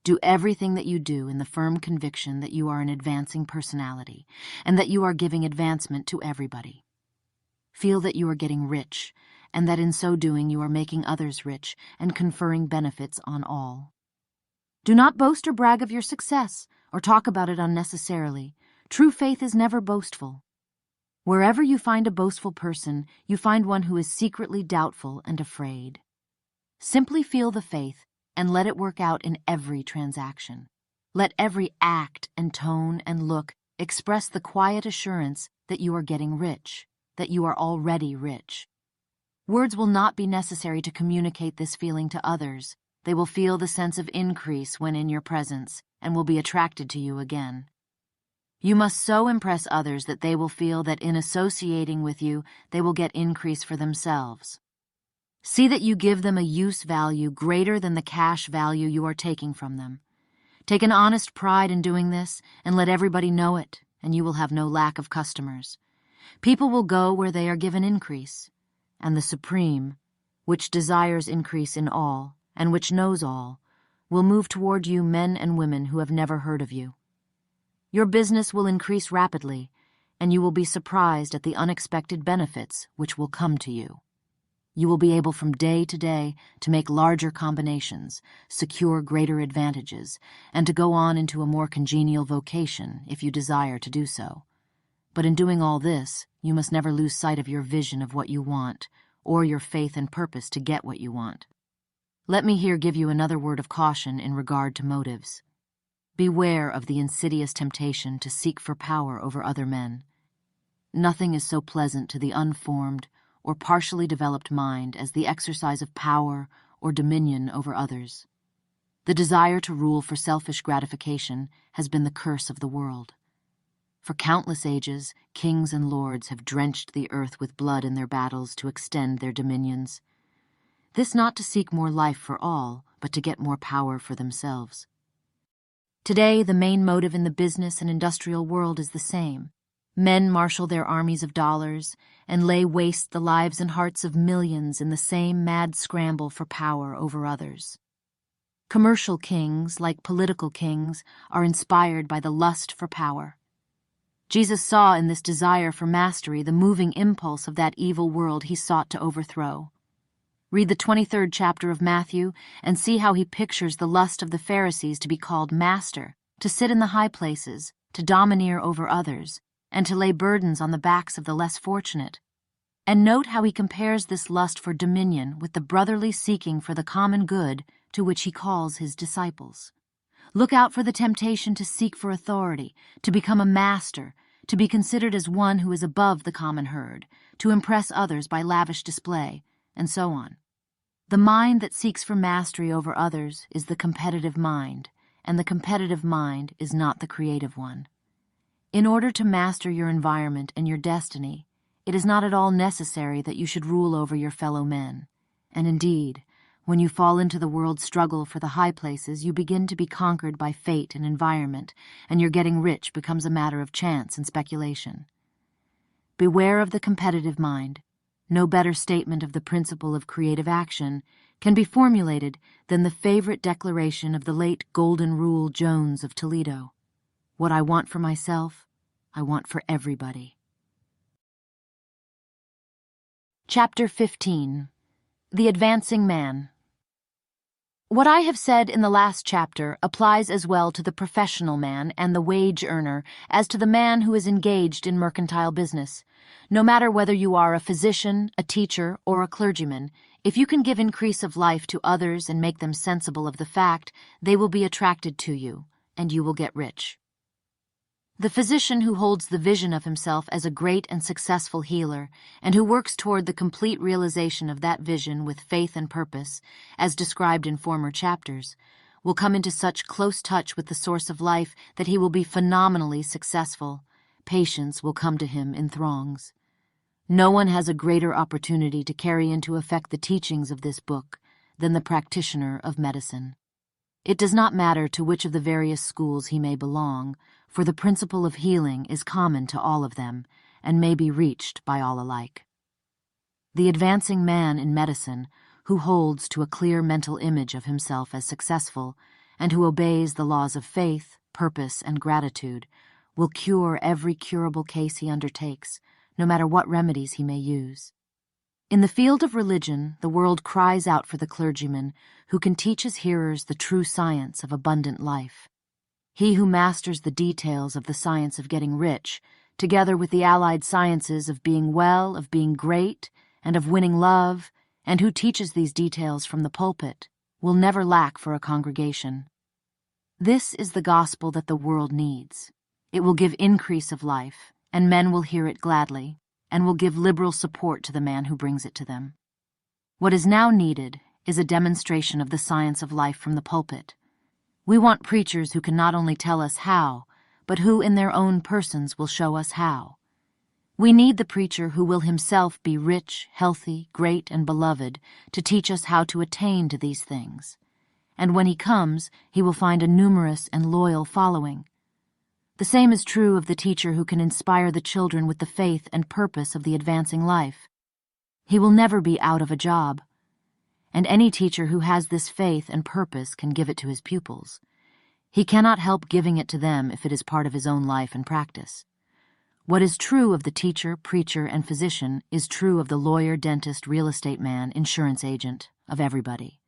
Speaker 1: Do everything that you do in the firm conviction that you are an advancing personality, and that you are giving advancement to everybody. Feel that you are getting rich, and that in so doing you are making others rich and conferring benefits on all. Do not boast or brag of your success, or talk about it unnecessarily. True faith is never boastful. Wherever you find a boastful person, you find one who is secretly doubtful and afraid. Simply feel the faith and let it work out in every transaction. Let every act and tone and look express the quiet assurance that you are getting rich, that you are already rich. Words will not be necessary to communicate this feeling to others. They will feel the sense of increase when in your presence and will be attracted to you again. You must so impress others that they will feel that in associating with you, they will get increase for themselves. See that you give them a use value greater than the cash value you are taking from them. Take an honest pride in doing this and let everybody know it, and you will have no lack of customers. People will go where they are given increase, and the Supreme, which desires increase in all, and which knows all, will move toward you men and women who have never heard of you. Your business will increase rapidly, and you will be surprised at the unexpected benefits which will come to you. You will be able from day to day to make larger combinations, secure greater advantages, and to go on into a more congenial vocation if you desire to do so. But in doing all this, you must never lose sight of your vision of what you want, or your faith and purpose to get what you want. Let me here give you another word of caution in regard to motives. Beware of the insidious temptation to seek for power over other men. Nothing is so pleasant to the unformed or partially developed mind as the exercise of power or dominion over others. The desire to rule for selfish gratification has been the curse of the world. For countless ages, kings and lords have drenched the earth with blood in their battles to extend their dominions. This not to seek more life for all, but to get more power for themselves. Today, the main motive in the business and industrial world is the same. Men marshal their armies of dollars and lay waste the lives and hearts of millions in the same mad scramble for power over others. Commercial kings, like political kings, are inspired by the lust for power. Jesus saw in this desire for mastery the moving impulse of that evil world he sought to overthrow. Read the 23rd chapter of Matthew and see how he pictures the lust of the Pharisees to be called master, to sit in the high places, to domineer over others, and to lay burdens on the backs of the less fortunate. And note how he compares this lust for dominion with the brotherly seeking for the common good to which he calls his disciples. Look out for the temptation to seek for authority, to become a master, to be considered as one who is above the common herd, to impress others by lavish display, and so on. The mind that seeks for mastery over others is the competitive mind, and the competitive mind is not the creative one. In order to master your environment and your destiny, it is not at all necessary that you should rule over your fellow men. And indeed, when you fall into the world's struggle for the high places, you begin to be conquered by fate and environment, and your getting rich becomes a matter of chance and speculation. Beware of the competitive mind. No better statement of the principle of creative action can be formulated than the favorite declaration of the late Golden Rule Jones of Toledo. What I want for myself, I want for everybody. Chapter 15. The Advancing Man. What I have said in the last chapter applies as well to the professional man and the wage earner as to the man who is engaged in mercantile business. No matter whether you are a physician, a teacher, or a clergyman, if you can give increase of life to others and make them sensible of the fact, they will be attracted to you, and you will get rich. The physician who holds the vision of himself as a great and successful healer, and who works toward the complete realization of that vision with faith and purpose, as described in former chapters, will come into such close touch with the source of life that he will be phenomenally successful. Patients will come to him in throngs. No one has a greater opportunity to carry into effect the teachings of this book than the practitioner of medicine. It does not matter to which of the various schools he may belong, for the principle of healing is common to all of them and may be reached by all alike. The advancing man in medicine, who holds to a clear mental image of himself as successful, and who obeys the laws of faith, purpose, and gratitude, will cure every curable case he undertakes, no matter what remedies he may use. In the field of religion, the world cries out for the clergyman who can teach his hearers the true science of abundant life. He who masters the details of the science of getting rich together with the allied sciences of being well, of being great, and of winning love, and who teaches these details from the pulpit, will never lack for a congregation. This is the gospel that the world needs. It will give increase of life, and men will hear it gladly, and will give liberal support to the man who brings it to them. What is now needed is a demonstration of the science of life from the pulpit. We want preachers who can not only tell us how, but who in their own persons will show us how. We need the preacher who will himself be rich, healthy, great, and beloved to teach us how to attain to these things. And when he comes, he will find a numerous and loyal following. The same is true of the teacher who can inspire the children with the faith and purpose of the advancing life. He will never be out of a job. And any teacher who has this faith and purpose can give it to his pupils. He cannot help giving it to them if it is part of his own life and practice. What is true of the teacher, preacher, and physician is true of the lawyer, dentist, real estate man, insurance agent, of everybody.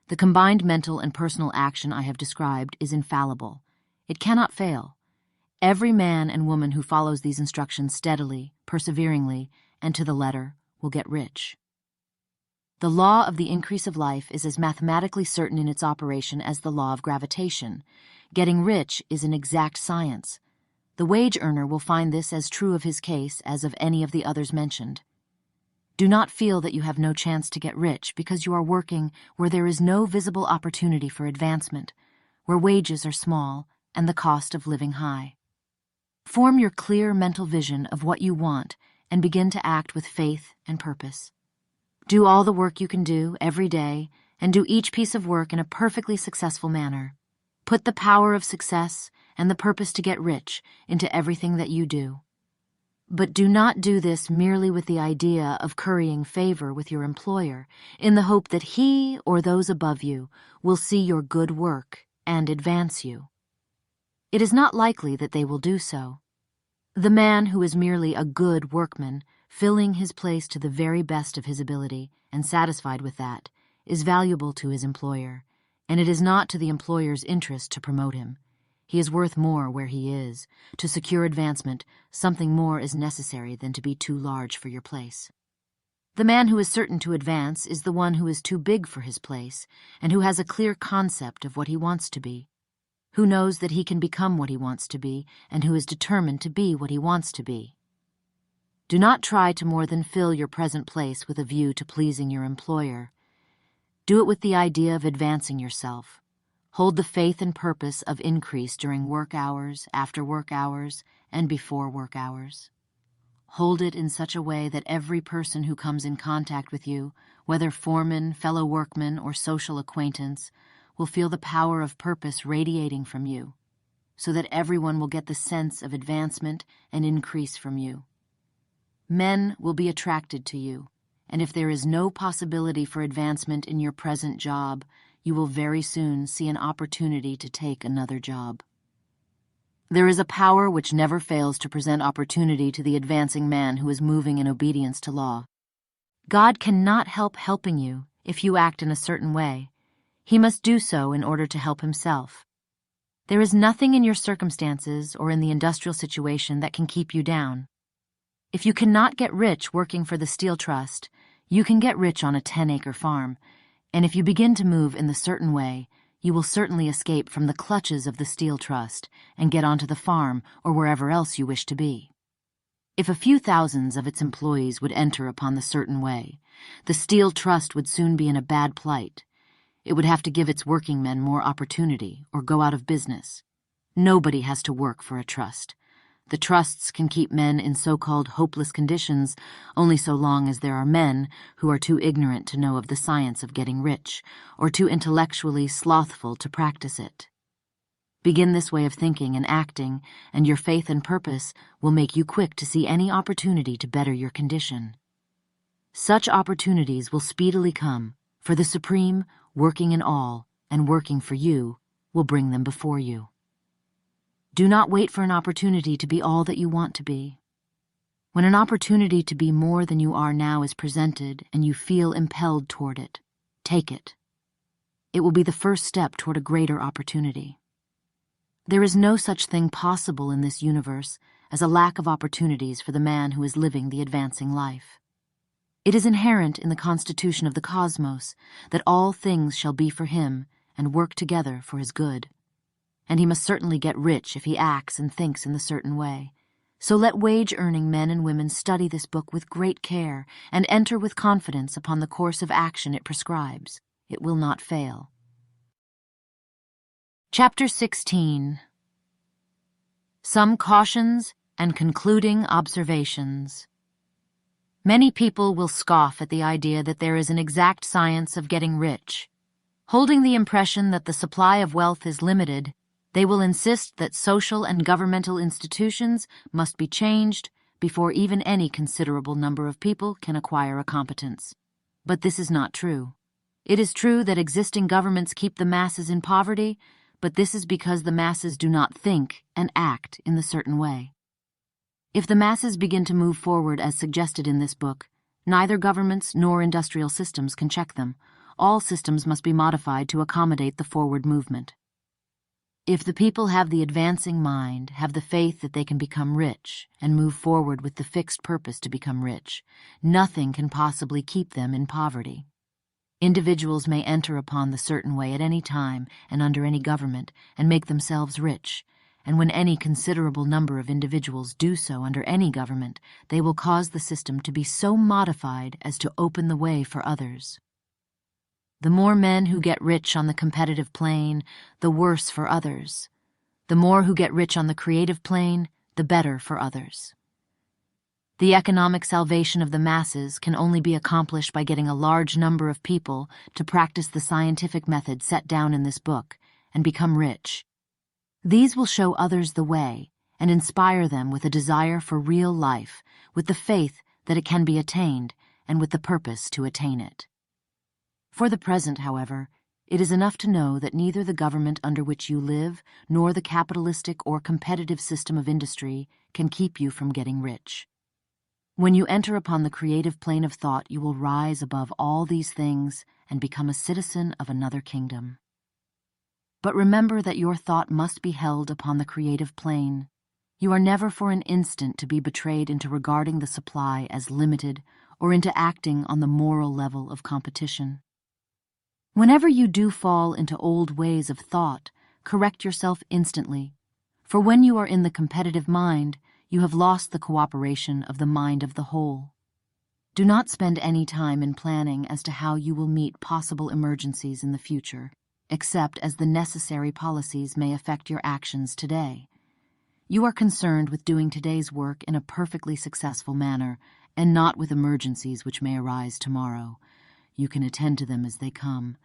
Speaker 1: The combined mental and personal action I have described is infallible. It cannot fail. Every man and woman who follows these instructions steadily, perseveringly, and to the letter will get rich. The law of the increase of life is as mathematically certain in its operation as the law of gravitation. Getting rich is an exact science. The wage earner will find this as true of his case as of any of the others mentioned. Do not feel that you have no chance to get rich because you are working where there is no visible opportunity for advancement, where wages are small and the cost of living high. Form your clear mental vision of what you want and begin to act with faith and purpose. Do all the work you can do every day and do each piece of work in a perfectly successful manner. Put the power of success and the purpose to get rich into everything that you do. But do not do this merely with the idea of currying favor with your employer in the hope that he or those above you will see your good work and advance you. It is not likely that they will do so. The man who is merely a good workman, filling his place to the very best of his ability and satisfied with that, is valuable to his employer, and it is not to the employer's interest to promote him. He is worth more where he is. To secure advancement, something more is necessary than to be too large for your place. The man who is certain to advance is the one who is too big for his place and who has a clear concept of what he wants to be, who knows that he can become what he wants to be and who is determined to be what he wants to be. Do not try to more than fill your present place with a view to pleasing your employer. Do it with the idea of advancing yourself. Hold the faith and purpose of increase during work hours, after work hours, and before work hours. Hold it in such a way that every person who comes in contact with you, whether foreman, fellow workman, or social acquaintance, will feel the power of purpose radiating from you, so that everyone will get the sense of advancement and increase from you. Men will be attracted to you, and if there is no possibility for advancement in your present job, you will very soon see an opportunity to take another job. There is a power which never fails to present opportunity to the advancing man who is moving in obedience to law. God cannot help helping you if you act in a certain way. He must do so in order to help himself. There is nothing in your circumstances or in the industrial situation that can keep you down. If you cannot get rich working for the Steel Trust, you can get rich on a 10-acre farm, and if you begin to move in the certain way, you will certainly escape from the clutches of the Steel Trust and get onto the farm or wherever else you wish to be. If a few thousands of its employees would enter upon the certain way, the Steel Trust would soon be in a bad plight. It would have to give its working men more opportunity or go out of business. Nobody has to work for a trust. The trusts can keep men in so-called hopeless conditions only so long as there are men who are too ignorant to know of the science of getting rich, or too intellectually slothful to practice it. Begin this way of thinking and acting, and your faith and purpose will make you quick to see any opportunity to better your condition. Such opportunities will speedily come, for the Supreme, working in all, and working for you, will bring them before you. Do not wait for an opportunity to be all that you want to be. When an opportunity to be more than you are now is presented and you feel impelled toward it, take it. It will be the first step toward a greater opportunity. There is no such thing possible in this universe as a lack of opportunities for the man who is living the advancing life. It is inherent in the constitution of the cosmos that all things shall be for him and work together for his good. And he must certainly get rich if he acts and thinks in the certain way. So let wage-earning men and women study this book with great care and enter with confidence upon the course of action it prescribes. It will not fail. Chapter 16. Some Cautions and Concluding Observations. Many people will scoff at the idea that there is an exact science of getting rich. Holding the impression that the supply of wealth is limited, they will insist that social and governmental institutions must be changed before even any considerable number of people can acquire a competence. But this is not true. It is true that existing governments keep the masses in poverty, but this is because the masses do not think and act in the certain way. If the masses begin to move forward as suggested in this book, neither governments nor industrial systems can check them. All systems must be modified to accommodate the forward movement. If the people have the advancing mind, have the faith that they can become rich, and move forward with the fixed purpose to become rich, nothing can possibly keep them in poverty. Individuals may enter upon the certain way at any time and under any government and make themselves rich, and when any considerable number of individuals do so under any government, they will cause the system to be so modified as to open the way for others. The more men who get rich on the competitive plane, the worse for others. The more who get rich on the creative plane, the better for others. The economic salvation of the masses can only be accomplished by getting a large number of people to practice the scientific method set down in this book and become rich. These will show others the way and inspire them with a desire for real life, with the faith that it can be attained, and with the purpose to attain it. For the present, however, it is enough to know that neither the government under which you live nor the capitalistic or competitive system of industry can keep you from getting rich. When you enter upon the creative plane of thought, you will rise above all these things and become a citizen of another kingdom. But remember that your thought must be held upon the creative plane. You are never for an instant to be betrayed into regarding the supply as limited or into acting on the moral level of competition. Whenever you do fall into old ways of thought, correct yourself instantly, for when you are in the competitive mind, you have lost the cooperation of the mind of the whole. Do not spend any time in planning as to how you will meet possible emergencies in the future, except as the necessary policies may affect your actions today. You are concerned with doing today's work in a perfectly successful manner, and not with emergencies which may arise tomorrow. You can attend to them as they come.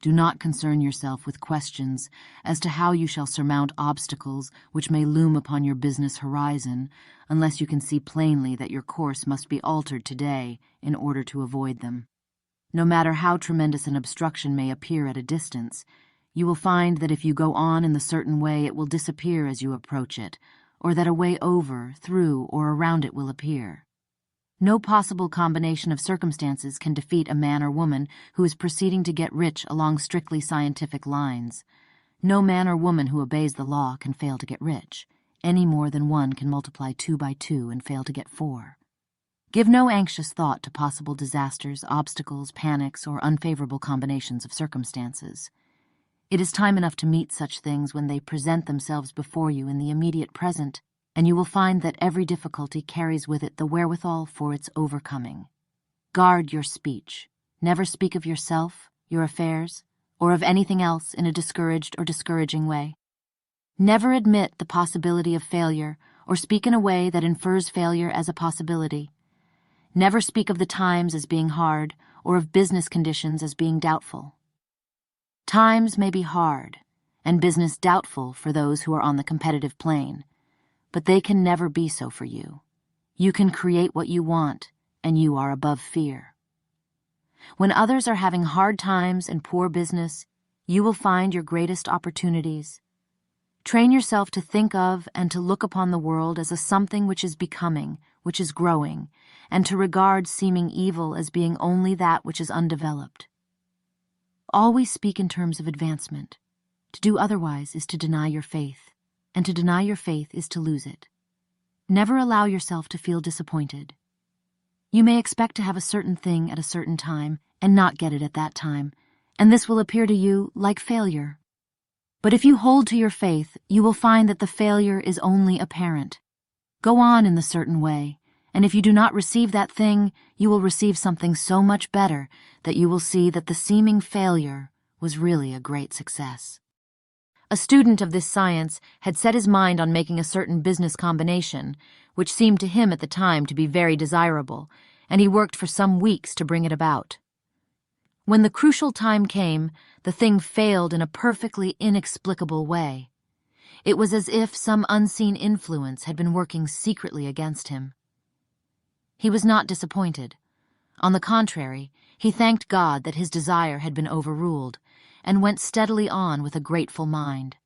Speaker 1: Do not concern yourself with questions as to how you shall surmount obstacles which may loom upon your business horizon, unless you can see plainly that your course must be altered today in order to avoid them. No matter how tremendous an obstruction may appear at a distance, you will find that if you go on in the certain way it will disappear as you approach it, or that a way over, through, or around it will appear. No possible combination of circumstances can defeat a man or woman who is proceeding to get rich along strictly scientific lines. No man or woman who obeys the law can fail to get rich, any more than one can multiply 2 by 2 and fail to get 4. Give no anxious thought to possible disasters, obstacles, panics, or unfavorable combinations of circumstances. It is time enough to meet such things when they present themselves before you in the immediate present, and you will find that every difficulty carries with it the wherewithal for its overcoming. Guard your speech. Never speak of yourself, your affairs, or of anything else in a discouraged or discouraging way. Never admit the possibility of failure, or speak in a way that infers failure as a possibility. Never speak of the times as being hard, or of business conditions as being doubtful. Times may be hard, and business doubtful for those who are on the competitive plane, but they can never be so for you. You can create what you want, and you are above fear. When others are having hard times and poor business, you will find your greatest opportunities. Train yourself to think of and to look upon the world as a something which is becoming, which is growing, and to regard seeming evil as being only that which is undeveloped. Always speak in terms of advancement. To do otherwise is to deny your faith, and to deny your faith is to lose it. Never allow yourself to feel disappointed. You may expect to have a certain thing at a certain time and not get it at that time, and this will appear to you like failure. But if you hold to your faith, you will find that the failure is only apparent. Go on in the certain way, and if you do not receive that thing, you will receive something so much better that you will see that the seeming failure was really a great success. A student of this science had set his mind on making a certain business combination, which seemed to him at the time to be very desirable, and he worked for some weeks to bring it about. When the crucial time came, the thing failed in a perfectly inexplicable way. It was as if some unseen influence had been working secretly against him. He was not disappointed. On the contrary, he thanked God that his desire had been overruled, and went steadily on with a grateful mind.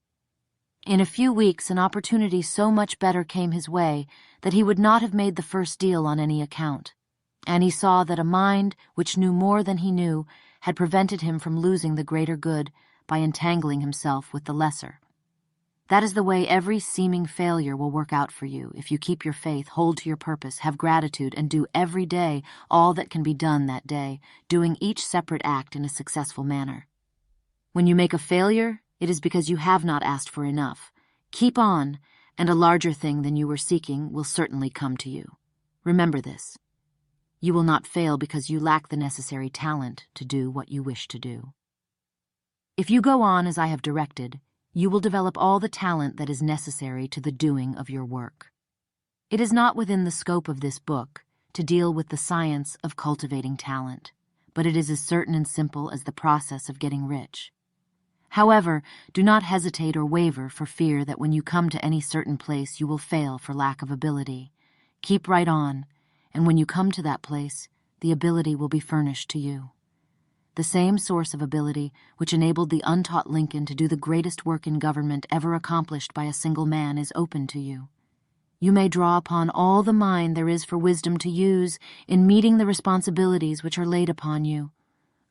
Speaker 1: In a few weeks, an opportunity so much better came his way that he would not have made the first deal on any account, and he saw that a mind which knew more than he knew had prevented him from losing the greater good by entangling himself with the lesser. That is the way every seeming failure will work out for you if you keep your faith, hold to your purpose, have gratitude, and do every day all that can be done that day, doing each separate act in a successful manner. When you make a failure, it is because you have not asked for enough. Keep on, and a larger thing than you were seeking will certainly come to you. Remember this. You will not fail because you lack the necessary talent to do what you wish to do. If you go on as I have directed, you will develop all the talent that is necessary to the doing of your work. It is not within the scope of this book to deal with the science of cultivating talent, but it is as certain and simple as the process of getting rich. However, do not hesitate or waver for fear that when you come to any certain place you will fail for lack of ability. Keep right on, and when you come to that place, the ability will be furnished to you. The same source of ability which enabled the untaught Lincoln to do the greatest work in government ever accomplished by a single man is open to you. You may draw upon all the mind there is for wisdom to use in meeting the responsibilities which are laid upon you.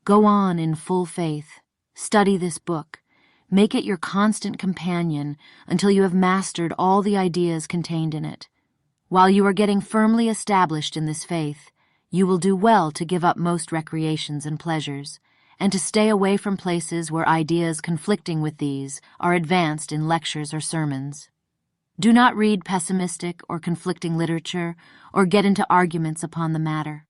Speaker 1: Go on in full faith. Study this book. Make it your constant companion until you have mastered all the ideas contained in it. While you are getting firmly established in this faith, you will do well to give up most recreations and pleasures, and to stay away from places where ideas conflicting with these are advanced in lectures or sermons. Do not read pessimistic or conflicting literature or get into arguments upon the matter.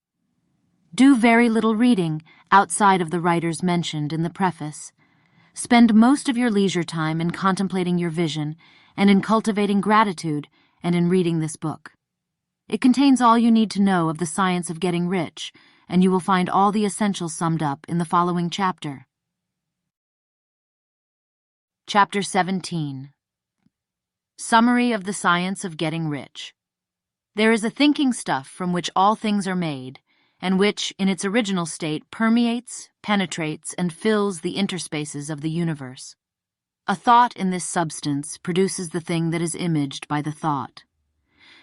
Speaker 1: Do very little reading outside of the writers mentioned in the preface. Spend most of your leisure time in contemplating your vision and in cultivating gratitude and in reading this book. It contains all you need to know of the science of getting rich, and you will find all the essentials summed up in the following chapter. Chapter 17. Summary of the Science of Getting Rich. There is a thinking stuff from which all things are made, and which, in its original state, permeates, penetrates, and fills the interspaces of the universe. A thought in this substance produces the thing that is imaged by the thought.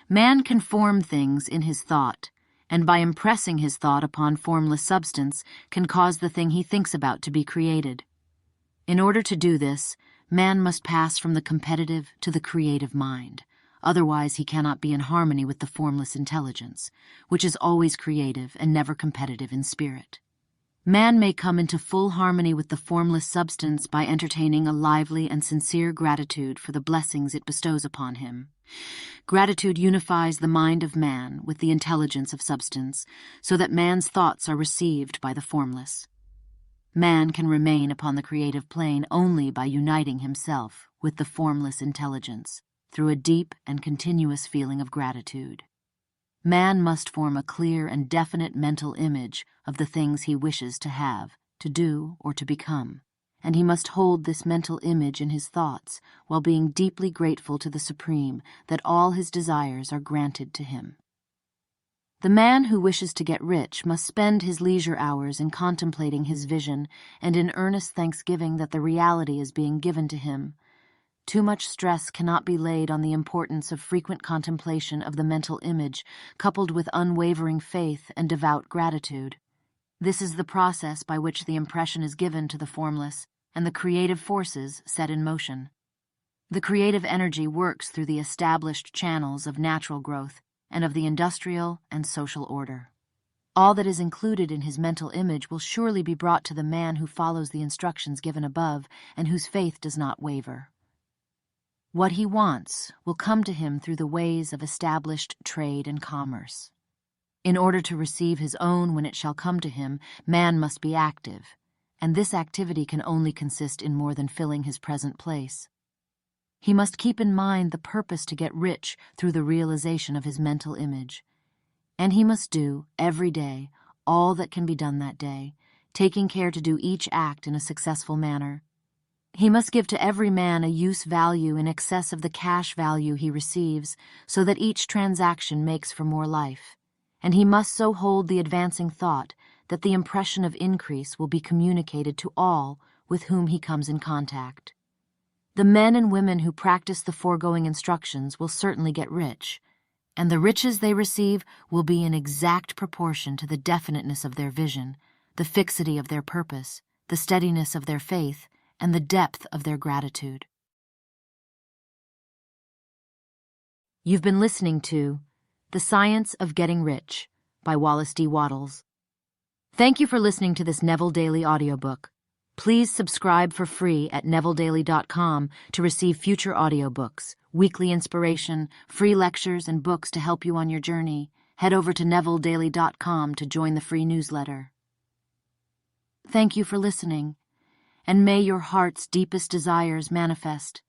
Speaker 1: Man can form things in his thought, and by impressing his thought upon formless substance, can cause the thing he thinks about to be created. In order to do this, man must pass from the competitive to the creative mind. Otherwise, he cannot be in harmony with the formless intelligence, which is always creative and never competitive in spirit. Man may come into full harmony with the formless substance by entertaining a lively and sincere gratitude for the blessings it bestows upon him. Gratitude unifies the mind of man with the intelligence of substance, so that man's thoughts are received by the formless. Man can remain upon the creative plane only by uniting himself with the formless intelligence, through a deep and continuous feeling of gratitude. Man must form a clear and definite mental image of the things he wishes to have, to do, or to become, and he must hold this mental image in his thoughts while being deeply grateful to the Supreme that all his desires are granted to him. The man who wishes to get rich must spend his leisure hours in contemplating his vision and in earnest thanksgiving that the reality is being given to him. Too much stress cannot be laid on the importance of frequent contemplation of the mental image, coupled with unwavering faith and devout gratitude. This is the process by which the impression is given to the formless and the creative forces set in motion. The creative energy works through the established channels of natural growth and of the industrial and social order. All that is included in his mental image will surely be brought to the man who follows the instructions given above and whose faith does not waver. What he wants will come to him through the ways of established trade and commerce. In order to receive his own when it shall come to him, man must be active, and this activity can only consist in more than filling his present place. He must keep in mind the purpose to get rich through the realization of his mental image. And he must do, every day, all that can be done that day, taking care to do each act in a successful manner. He must give to every man a use value in excess of the cash value he receives, so that each transaction makes for more life. And he must so hold the advancing thought that the impression of increase will be communicated to all with whom he comes in contact. The men and women who practice the foregoing instructions will certainly get rich, and the riches they receive will be in exact proportion to the definiteness of their vision, the fixity of their purpose, the steadiness of their faith, and the depth of their gratitude. You've been listening to The Science of Getting Rich by Wallace D. Wattles. Thank you for listening to this Neville Daily audiobook. Please subscribe for free at nevilledaily.com to receive future audiobooks, weekly inspiration, free lectures, and books to help you on your journey. Head over to nevilledaily.com to join the free newsletter. Thank you for listening, and may your heart's deepest desires manifest.